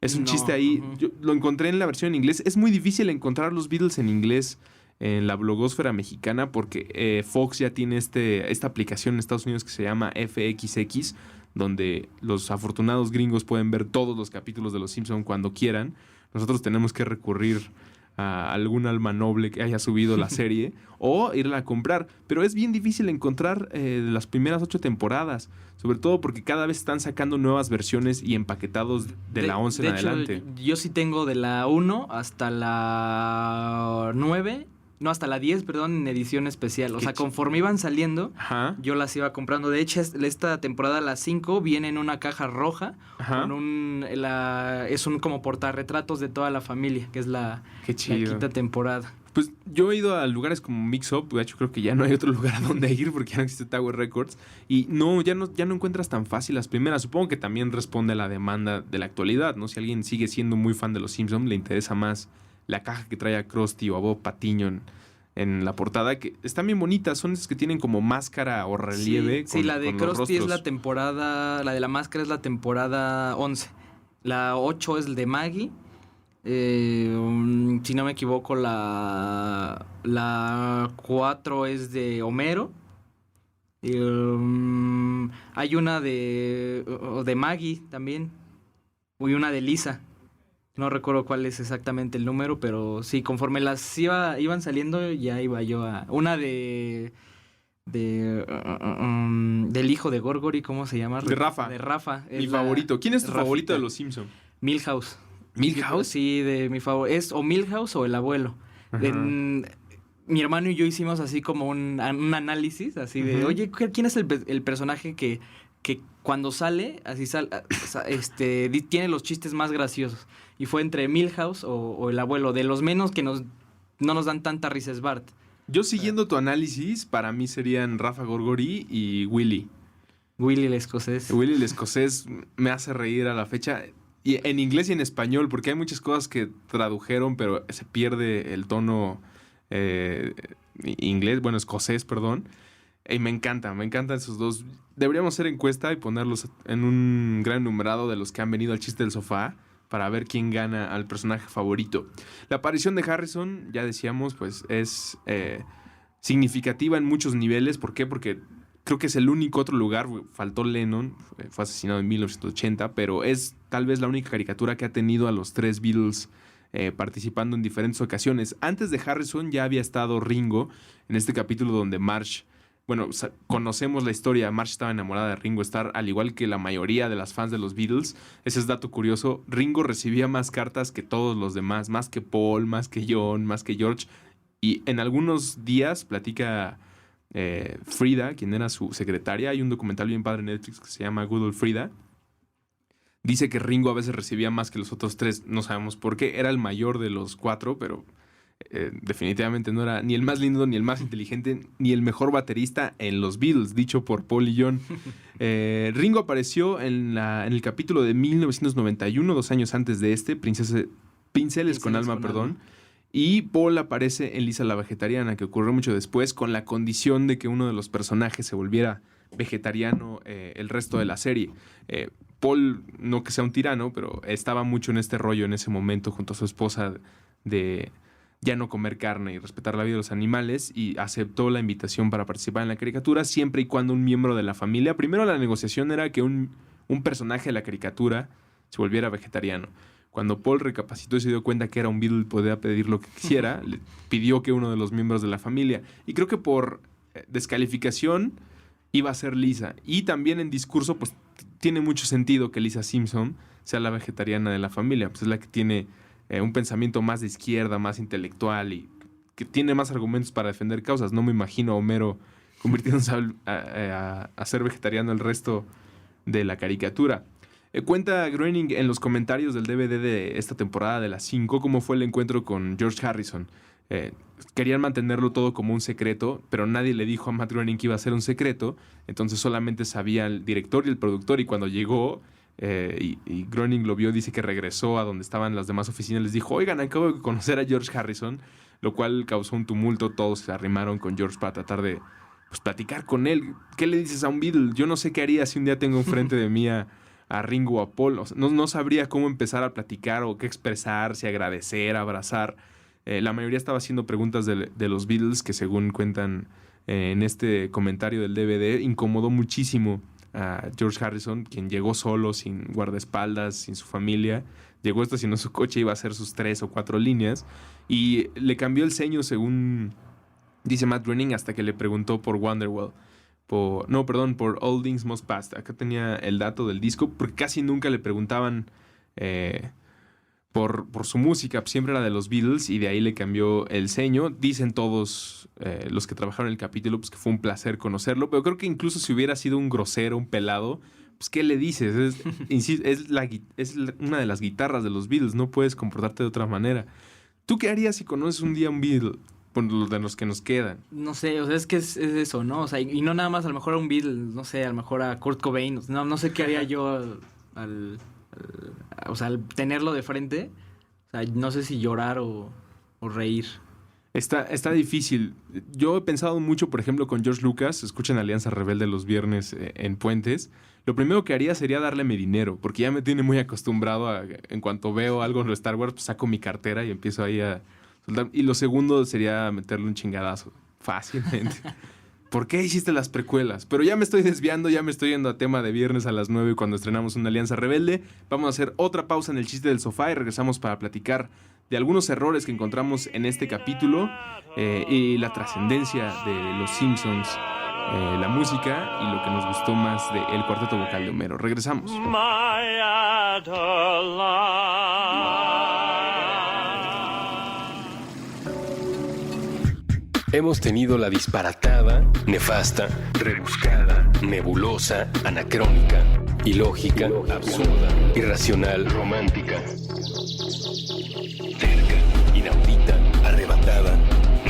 Es un chiste ahí. Yo lo encontré en la versión en inglés. Es muy difícil encontrar los Beatles en inglés en la blogosfera mexicana porque Fox ya tiene esta aplicación en Estados Unidos que se llama FXX, donde los afortunados gringos pueden ver todos los capítulos de Los Simpson cuando quieran. Nosotros tenemos que recurrir a algún alma noble que haya subido la serie o irla a comprar. Pero es bien difícil encontrar las primeras 8 temporadas, sobre todo porque cada vez están sacando nuevas versiones y empaquetados de la 11 en adelante. Yo sí tengo de la 1 hasta la 9... No, hasta la 10, perdón, en edición especial. O sea, conforme iban saliendo, yo las iba comprando. De hecho, esta temporada, la 5, viene en una caja roja. Con es un como portarretratos de toda la familia, que es la quinta temporada. Pues yo he ido a lugares como Mix Up. De hecho, creo que ya no hay otro lugar a donde ir porque ya no existe Tower Records. Y ya no encuentras tan fácil las primeras. Supongo que también responde a la demanda de la actualidad, ¿no? Si alguien sigue siendo muy fan de Los Simpsons, le interesa más la caja que trae a Krusty o a Bob Patiño en la portada, que están bien bonitas, son esas que tienen como máscara o relieve. Sí, la de Krusty es la temporada, la de la máscara es la temporada 11. La 8 es el de Maggie. Si no me equivoco, la 4 es de Homero. Hay una de Maggie también. Y una de Lisa. No recuerdo cuál es exactamente el número, pero sí, conforme las iban saliendo, ya iba yo a... Una del hijo de Gorgory, ¿cómo se llama? De Rafa. De Rafa. Mi favorito. ¿Quién es tu favorito de Los Simpsons? Milhouse. ¿Milhouse? Sí, de mi favorito. Es o Milhouse o el abuelo. Mi hermano y yo hicimos así como un análisis, así de, oye, ¿quién es el personaje que cuando sale, tiene los chistes más graciosos. Y fue entre Milhouse o el abuelo. De los menos que no nos dan tanta risa es Bart. Yo siguiendo tu análisis, para mí serían Rafa Gorgori y Willy. Willy el escocés. Willy el escocés me hace reír a la fecha. Y en inglés y en español, porque hay muchas cosas que tradujeron, pero se pierde el tono escocés, perdón. Y me encantan esos dos. Deberíamos hacer encuesta y ponerlos en un gran numerado de los que han venido al chiste del sofá para ver quién gana al personaje favorito. La aparición de Harrison, ya decíamos, pues es significativa en muchos niveles. ¿Por qué? Porque creo que es el único otro lugar. Faltó Lennon, fue asesinado en 1980, pero es tal vez la única caricatura que ha tenido a los tres Beatles participando en diferentes ocasiones. Antes de Harrison ya había estado Ringo en este capítulo donde Marge... Bueno, conocemos la historia. Marge estaba enamorada de Ringo Starr, al igual que la mayoría de las fans de los Beatles. Ese es dato curioso. Ringo recibía más cartas que todos los demás, más que Paul, más que John, más que George. Y en algunos días platica Frida, quien era su secretaria. Hay un documental bien padre en Netflix que se llama Good Old Frida. Dice que Ringo a veces recibía más que los otros tres. No sabemos por qué. Era el mayor de los cuatro, pero... definitivamente no era ni el más lindo, ni el más inteligente, ni el mejor baterista en los Beatles, dicho por Paul y John. Ringo apareció en el capítulo de 1991, 2 años antes de Pinceles con Alma, perdón. Y Paul aparece en Lisa la Vegetariana, que ocurrió mucho después, con la condición de que uno de los personajes se volviera vegetariano el resto de la serie. Paul, no que sea un tirano, pero estaba mucho en este rollo en ese momento junto a su esposa de ya no comer carne y respetar la vida de los animales, y aceptó la invitación para participar en la caricatura siempre y cuando un miembro de la familia... Primero la negociación era que un personaje de la caricatura se volviera vegetariano. Cuando Paul recapacitó y se dio cuenta que era un Beatle, podía pedir lo que quisiera, le pidió que uno de los miembros de la familia... Y creo que por descalificación iba a ser Lisa. Y también en discurso, pues tiene mucho sentido que Lisa Simpson sea la vegetariana de la familia. Pues es la que tiene... un pensamiento más de izquierda, más intelectual y que tiene más argumentos para defender causas. No me imagino a Homero convirtiéndose a ser vegetariano el resto de la caricatura. Cuenta Groening en los comentarios del DVD de esta temporada de las 5 cómo fue el encuentro con George Harrison. Querían mantenerlo todo como un secreto, pero nadie le dijo a Matt Groening que iba a ser un secreto. Entonces solamente sabía el director y el productor, y cuando llegó... y Groening lo vio, dice que regresó a donde estaban las demás oficinas, les dijo, oigan, acabo de conocer a George Harrison, lo cual causó un tumulto. Todos se arrimaron con George para tratar de platicar con él. ¿Qué le dices a un Beatle? Yo no sé qué haría si un día tengo enfrente de mí a Ringo o a Paul. O sea, no sabría cómo empezar a platicar o qué expresar, si agradecer, abrazar. La mayoría estaba haciendo preguntas de los Beatles, que según cuentan en este comentario del DVD, incomodó muchísimo a George Harrison, quien llegó solo, sin guardaespaldas, sin su familia. Llegó estacionó su coche, iba a hacer sus 3 o 4 líneas y le cambió el ceño, según dice Matt Groening, hasta que le preguntó por Wonderwall. Por All Things Must Pass. Acá tenía el dato del disco, porque casi nunca le preguntaban por su música. Siempre era de los Beatles y de ahí le cambió el ceño. Dicen todos los que trabajaron en el capítulo pues que fue un placer conocerlo, pero creo que incluso si hubiera sido un grosero, un pelado, pues ¿qué le dices? Es una de las guitarras de los Beatles, no puedes comportarte de otra manera. ¿Tú qué harías si conoces un día un Beatle? Por los de los que nos quedan. No sé, o sea, es que es eso, ¿no? O sea, y no nada más a lo mejor a un Beatle, no sé, a lo mejor a Kurt Cobain. No sé qué haría yo al tenerlo de frente. O sea, no sé si llorar o reír. Está difícil. Yo he pensado mucho, por ejemplo, con George Lucas. Escuchan Alianza Rebelde los viernes en Puentes. Lo primero que haría sería darle mi dinero, porque ya me tiene muy acostumbrado a, en cuanto veo algo en Star Wars, pues saco mi cartera y empiezo ahí a soltar. Y lo segundo sería meterle un chingadazo, fácilmente. ¿Por qué hiciste las precuelas? Pero ya me estoy desviando, ya me estoy yendo a tema de viernes a las 9 cuando estrenamos una Alianza Rebelde. Vamos a hacer otra pausa en el chiste del sofá y regresamos para platicar de algunos errores que encontramos en este capítulo y la trascendencia de los Simpsons, la música y lo que nos gustó más del cuarteto vocal de Homero. Regresamos. My Adeline. Hemos tenido la disparatada, nefasta, rebuscada, nebulosa, anacrónica, ilógica, absurda, irracional, romántica, terca, inaudita, arrebatada,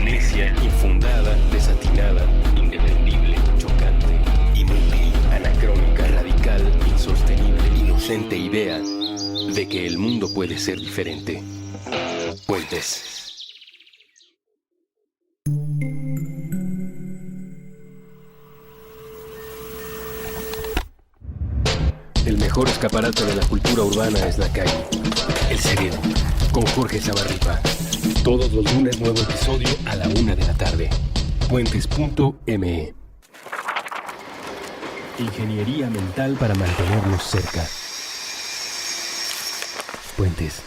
necia, infundada, desatinada, indefendible, chocante, inútil, anacrónica, radical, insostenible, inocente idea de que el mundo puede ser diferente. Puentes. El mejor escaparate de la cultura urbana es la calle. El Sereno, con Jorge Zabarripa. Todos los lunes, nuevo episodio a la 1:00 p.m. Puentes.me. Ingeniería mental para mantenernos cerca. Puentes.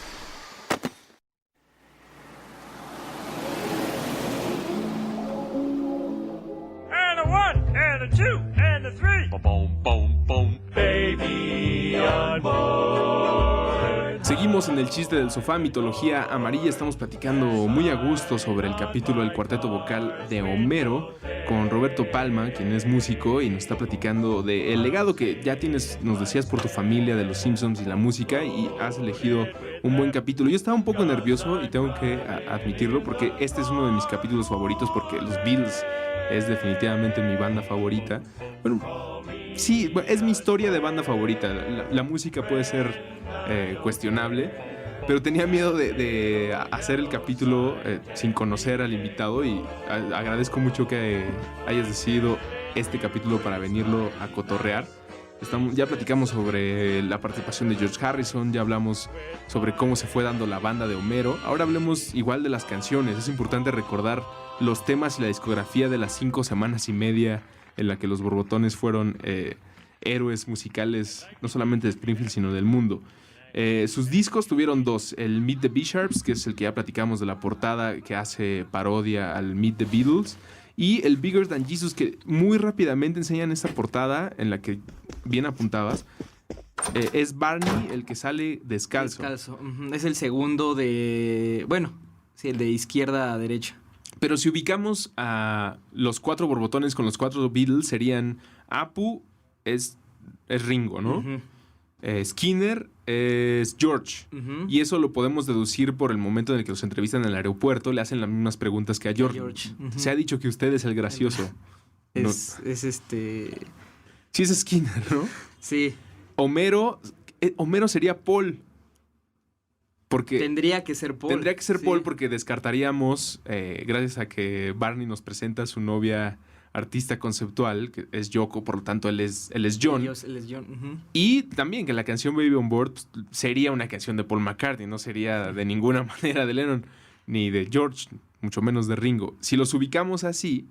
And a one, and a two, and a three. Boom, boom, boom. Baby on board. Seguimos en el chiste del sofá, mitología amarilla. Estamos platicando muy a gusto sobre el capítulo del cuarteto vocal de Homero con Roberto Palma, quien es músico y nos está platicando del legado que ya tienes, nos decías, por tu familia, de los Simpsons y la música, y has elegido un buen capítulo. Yo estaba un poco nervioso y tengo que admitirlo, porque este es uno de mis capítulos favoritos, porque los Beatles es definitivamente mi banda favorita. Bueno, sí, es mi historia de banda favorita. La música puede ser cuestionable, pero tenía miedo de hacer el capítulo sin conocer al invitado, y agradezco mucho que hayas decidido este capítulo para venirlo a cotorrear. Ya platicamos sobre la participación de George Harrison, ya hablamos sobre cómo se fue dando la banda de Homero. Ahora hablemos igual de las canciones. Es importante recordar los temas y la discografía de las 5 semanas y media en la que los Borbotones fueron héroes musicales, no solamente de Springfield, sino del mundo. Sus discos tuvieron 2, el Meet the B-Sharps, que es el que ya platicamos de la portada, que hace parodia al Meet the Beatles, y el Bigger Than Jesus, que muy rápidamente enseñan esta portada en la que bien apuntabas. Es Barney el que sale descalzo. Es el segundo de... Bueno, sí, el de izquierda a derecha. Pero si ubicamos a los 4 Borbotones con los 4 Beatles, serían Apu es Ringo, ¿no? Uh-huh. Skinner es George. Uh-huh. Y eso lo podemos deducir por el momento en el que los entrevistan en el aeropuerto. Le hacen las mismas preguntas que a George. Uh-huh. Se ha dicho que usted es el gracioso. Es Sí, es Skinner, ¿no? Sí. Homero sería Paul. Porque Tendría que ser Paul. Tendría que ser Paul, porque descartaríamos, gracias a que Barney nos presenta a su novia artista conceptual, que es Yoko, por lo tanto él es John. Él es John. Uh-huh. Y también que la canción Baby on Board sería una canción de Paul McCartney, no sería de ninguna manera de Lennon, ni de George, mucho menos de Ringo. Si los ubicamos así,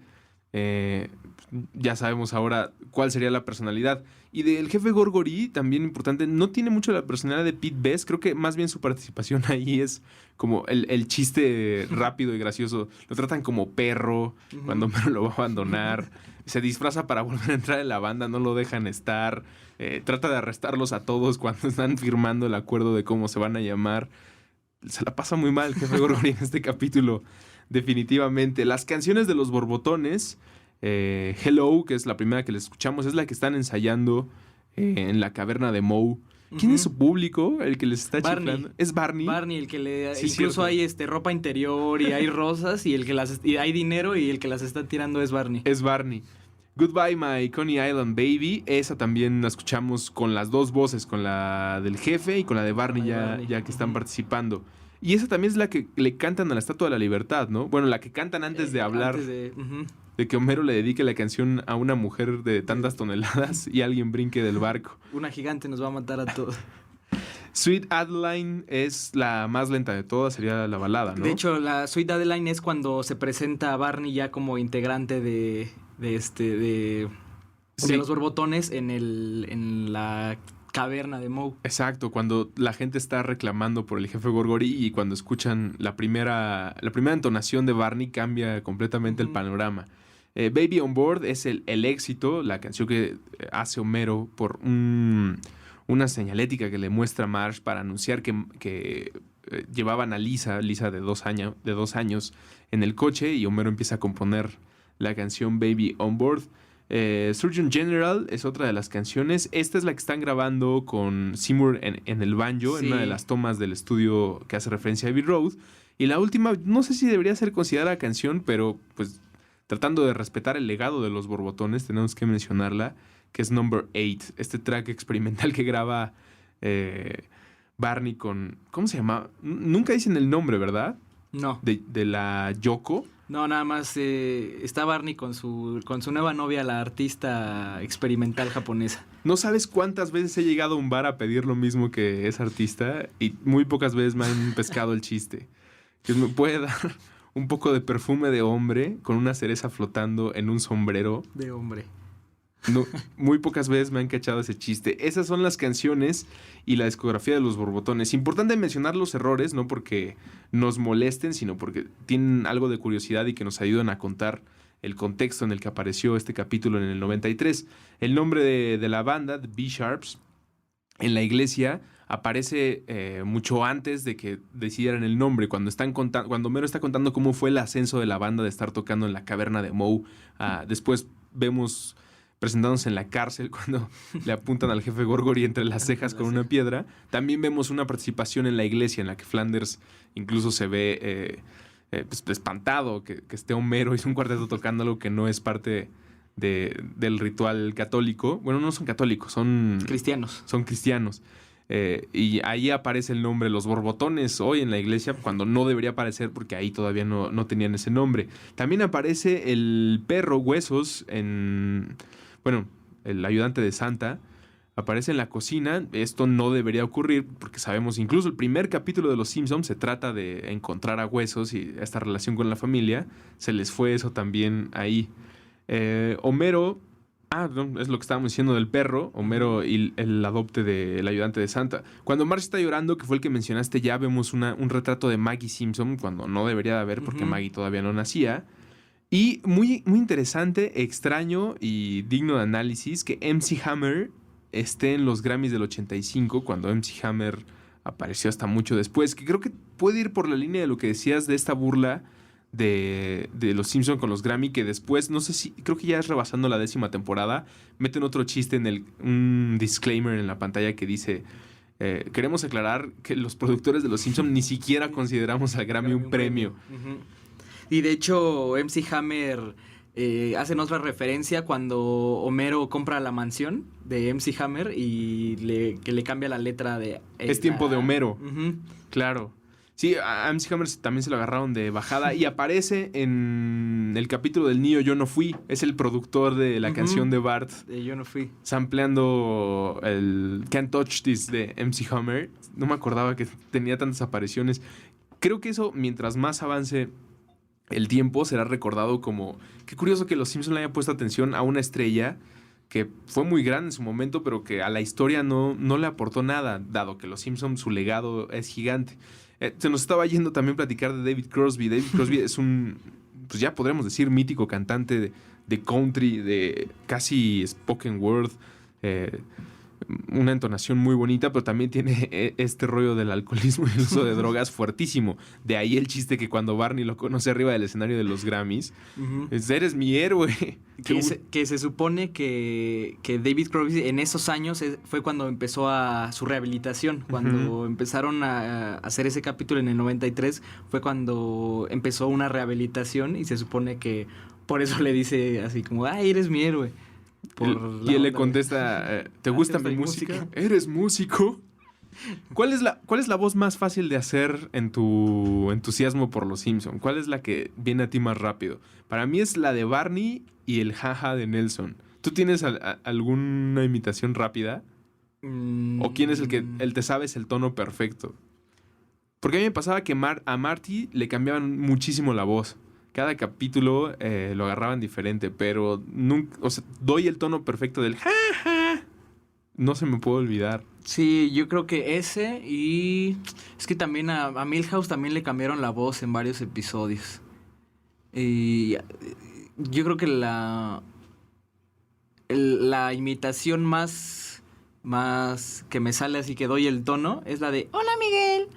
ya sabemos ahora cuál sería la personalidad. Y del jefe Gorgory, también importante, no tiene mucho la personalidad de Pete Best. Creo que más bien su participación ahí es como el chiste rápido y gracioso. Lo tratan como perro, uh-huh, cuando Homero lo va a abandonar. Se disfraza para volver a entrar en la banda, no lo dejan estar. Trata de arrestarlos a todos cuando están firmando el acuerdo de cómo se van a llamar. Se la pasa muy mal el jefe Gorgory en este capítulo, definitivamente. Las canciones de los Borbotones, Hello, que es la primera que les escuchamos, es la que están ensayando en la caverna de Moe. ¿Quién es su público? El que les está chiflando. ¿Es Barney? Barney, el que le... Sí, incluso hay ropa interior y hay rosas y y hay dinero, y el que las está tirando es Barney. Es Barney. Goodbye My Coney Island Baby. Esa también la escuchamos con las 2 voces, con la del jefe y con la de Barney, ya que están participando. Y esa también es la que le cantan a la Estatua de la Libertad, ¿no? Bueno, la que cantan antes de hablar. De que Homero le dedique la canción a una mujer de tantas toneladas y alguien brinque del barco. Una gigante nos va a matar a todos. Sweet Adeline es la más lenta de todas, sería la balada, ¿no? De hecho, la Sweet Adeline es cuando se presenta a Barney ya como integrante de los Borbotones en la caverna de Moe. Exacto, cuando la gente está reclamando por el jefe Gorgory y cuando escuchan la primera entonación de Barney, cambia completamente el panorama. Baby on Board es el éxito, la canción que hace Homero por una señalética que le muestra a Marge para anunciar que llevaban a Lisa de 2 años, en el coche y Homero empieza a componer la canción Baby on Board. Surgeon General es otra de las canciones. Esta es la que están grabando con Seymour en el banjo, Sí. en una de las tomas del estudio que hace referencia a Abbey Road. Y la última, no sé si debería ser considerada canción, pero pues tratando de respetar el legado de los borbotones, tenemos que mencionarla, que es Number 8, este track experimental que graba Barney con... ¿Cómo se llama? Nunca dicen el nombre, ¿verdad? No. De la Yoko. No, nada más está Barney con su nueva novia, la artista experimental japonesa. No sabes cuántas veces he llegado a un bar a pedir lo mismo que esa artista y muy pocas veces me han pescado el chiste. Que me puede dar un poco de perfume de hombre con una cereza flotando en un sombrero. De hombre. No, muy pocas veces me han cachado ese chiste. Esas son las canciones y la discografía de los borbotones. Importante mencionar los errores, no porque nos molesten, sino porque tienen algo de curiosidad y que nos ayudan a contar el contexto en el que apareció este capítulo en el 93. El nombre de la banda, The B-Sharps, en la iglesia aparece mucho antes de que decidieran el nombre. Cuando Homero está contando cómo fue el ascenso de la banda de estar tocando en la caverna de Moe. Después vemos presentándose en la cárcel cuando le apuntan al jefe Gorgory entre las cejas con una piedra. También vemos una participación en la iglesia en la que Flanders incluso se ve pues, espantado que esté Homero y un cuarteto tocando algo que no es parte del ritual católico. Bueno, no son católicos, son Cristianos. Son cristianos. Y ahí aparece el nombre Los Borbotones hoy en la iglesia, cuando no debería aparecer porque ahí todavía no tenían ese nombre. También aparece el perro Huesos el ayudante de Santa. Aparece en la cocina. Esto no debería ocurrir porque sabemos, incluso el primer capítulo de Los Simpsons se trata de encontrar a Huesos y esta relación con la familia. Se les fue eso también ahí. Homero... es lo que estábamos diciendo del perro, Homero y el adopte del ayudante de Santa. Cuando Marge está llorando, que fue el que mencionaste, ya vemos un retrato de Maggie Simpson, cuando no debería de haber porque Maggie todavía no nacía. Y muy, muy interesante, extraño y digno de análisis que MC Hammer esté en los Grammys del 85, cuando MC Hammer apareció hasta mucho después, que creo que puede ir por la línea de lo que decías de esta burla de los Simpsons con los Grammy, que después, no sé si, creo que ya es rebasando la 10ª temporada, meten otro chiste un disclaimer en la pantalla que dice: queremos aclarar que los productores de los Simpsons ni siquiera consideramos al Grammy un premio. Y de hecho, MC Hammer hacen otra referencia cuando Homero compra la mansión de MC Hammer y que le cambia la letra de... Es tiempo de Homero. Claro. Sí, a MC Hammer también se lo agarraron de bajada y aparece en el capítulo del Niño Yo No Fui. Es el productor de la canción de Bart. Yo No Fui. Sampleando el Can't Touch This de MC Hammer. No me acordaba que tenía tantas apariciones. Creo que eso, mientras más avance el tiempo, será recordado como... Qué curioso que los Simpsons le hayan puesto atención a una estrella que fue muy grande en su momento, pero que a la historia no le aportó nada, dado que los Simpsons, su legado es gigante. Se nos estaba yendo también platicar de David Crosby. David Crosby es pues ya podremos decir, mítico cantante de country, de casi spoken word, una entonación muy bonita, pero también tiene este rollo del alcoholismo y el uso de drogas fuertísimo. De ahí el chiste que cuando Barney lo conoce arriba del escenario de los Grammys, eres mi héroe. Que se supone que David Crosby en esos años fue cuando empezó su rehabilitación. Cuando empezaron a hacer ese capítulo en el 93, fue cuando empezó una rehabilitación y se supone que por eso le dice así como, ¡ay, eres mi héroe! Y él le contesta, ¿te gusta mi música? ¿Eres músico? ¿Cuál es la voz más fácil de hacer en tu entusiasmo por los Simpson? ¿Cuál es la que viene a ti más rápido? Para mí es la de Barney y el jaja de Nelson. ¿Tú tienes alguna imitación rápida? ¿O quién es el que te sabes el tono perfecto? Porque a mí me pasaba que a Marty le cambiaban muchísimo la voz. Cada capítulo lo agarraban diferente, pero nunca, doy el tono perfecto del ja, ja. No se me puede olvidar. Sí, yo creo que ese, y es que también a Milhouse también le cambiaron la voz en varios episodios. Y yo creo que la imitación más que me sale así que doy el tono es la de Hola Miguel.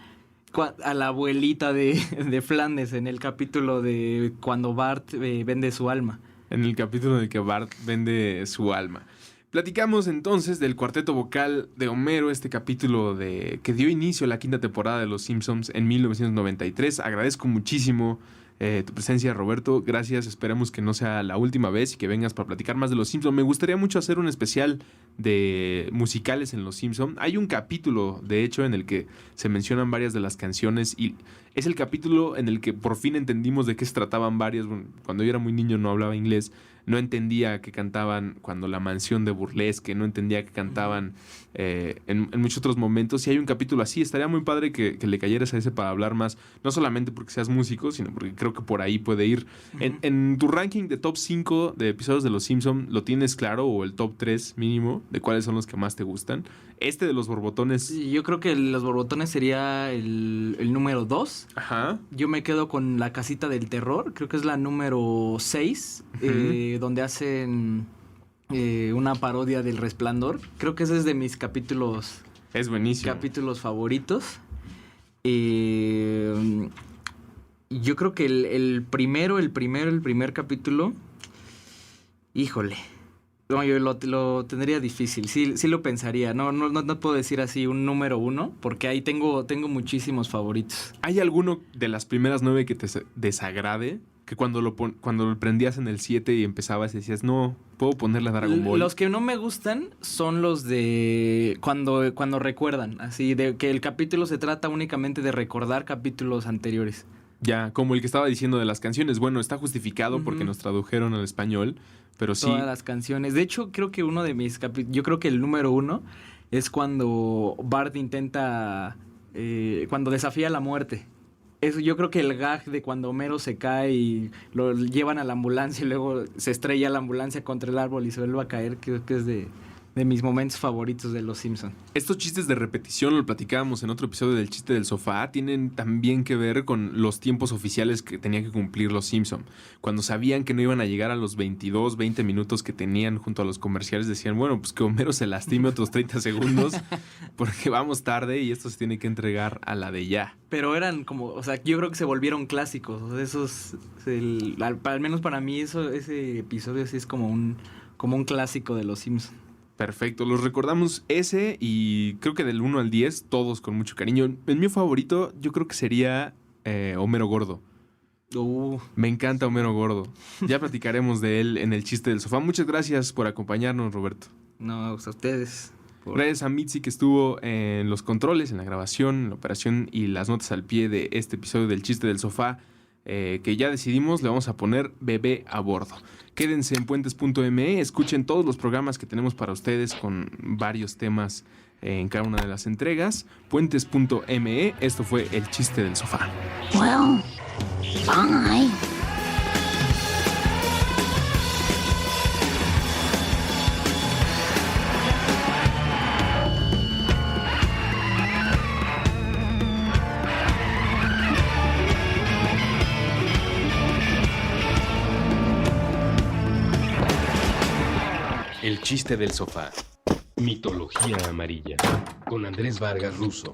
a la abuelita de Flanders en el capítulo de cuando Bart vende su alma. En el capítulo en el que Bart vende su alma. Platicamos entonces del cuarteto vocal de Homero, este capítulo que dio inicio a la 5ª temporada de Los Simpsons en 1993. Agradezco muchísimo tu presencia, Roberto. Gracias, esperamos que no sea la última vez y que vengas para platicar más de Los Simpsons. Me gustaría mucho hacer un especial de musicales en Los Simpsons. Hay un capítulo, de hecho, en el que se mencionan varias de las canciones y es el capítulo en el que por fin entendimos de qué se trataban varias. Bueno, cuando yo era muy niño no hablaba inglés, no entendía que cantaban cuando la mansión de Burlesque, no entendía que cantaban en muchos otros momentos. Y hay un capítulo así, estaría muy padre que le cayeras a ese para hablar más, no solamente porque seas músico, sino porque creo que por ahí puede ir. En tu ranking de top 5 de episodios de Los Simpsons, ¿lo tienes claro? O el top 3 mínimo, de cuáles son los que más te gustan. Este de los borbotones. Yo creo que los borbotones sería el número 2. Ajá. Yo me quedo con la casita del terror, creo que es la número 6, donde hacen una parodia del Resplandor. Creo que ese es de mis capítulos. Es buenísimo. Capítulos favoritos. Yo creo que el primer capítulo, híjole. No, yo lo tendría difícil, sí lo pensaría. No puedo decir así un número 1, porque ahí tengo muchísimos favoritos. ¿Hay alguno de las primeras 9 que te desagrade? Que cuando lo prendías en el 7 y empezabas y decías, no, puedo ponerle a Dragon Ball. Los que no me gustan son los de cuando recuerdan, así, de que el capítulo se trata únicamente de recordar capítulos anteriores. Ya, como el que estaba diciendo de las canciones. Bueno, está justificado porque nos tradujeron al español, pero sí. Todas las canciones. De hecho, creo que uno de mis capítulos, yo creo que el número 1 es cuando Bart intenta, cuando desafía la muerte. Eso, yo creo que el gag de cuando Homero se cae y lo llevan a la ambulancia y luego se estrella la ambulancia contra el árbol y se vuelve a caer, creo que es de mis momentos favoritos de Los Simpsons. Estos chistes de repetición, lo platicábamos en otro episodio del chiste del sofá, tienen también que ver con los tiempos oficiales que tenía que cumplir Los Simpsons. Cuando sabían que no iban a llegar a los 22, 20 minutos que tenían junto a los comerciales, decían, bueno, pues que Homero se lastime otros 30 segundos porque vamos tarde y esto se tiene que entregar a la de ya. Pero eran como, o sea, yo creo que se volvieron clásicos. O sea, esos, al menos para mí ese episodio sí es como un clásico de Los Simpsons. Perfecto, los recordamos ese y creo que del 1 al 10, todos con mucho cariño. El mío favorito yo creo que sería Homero Gordo. Me encanta Homero Gordo. Ya platicaremos de él en el chiste del sofá. Muchas gracias por acompañarnos, Roberto. No, a ustedes. Gracias a Mitzi que estuvo en los controles, en la grabación, en la operación y las notas al pie de este episodio del chiste del sofá. Que ya decidimos, le vamos a poner Bebé a bordo. Quédense en puentes.me, escuchen todos los programas que tenemos para ustedes con varios temas en cada una de las entregas. Puentes.me, esto fue el chiste del sofá. Well, bye. El chiste del sofá. Mitología amarilla. Con Andrés Vargas Russo.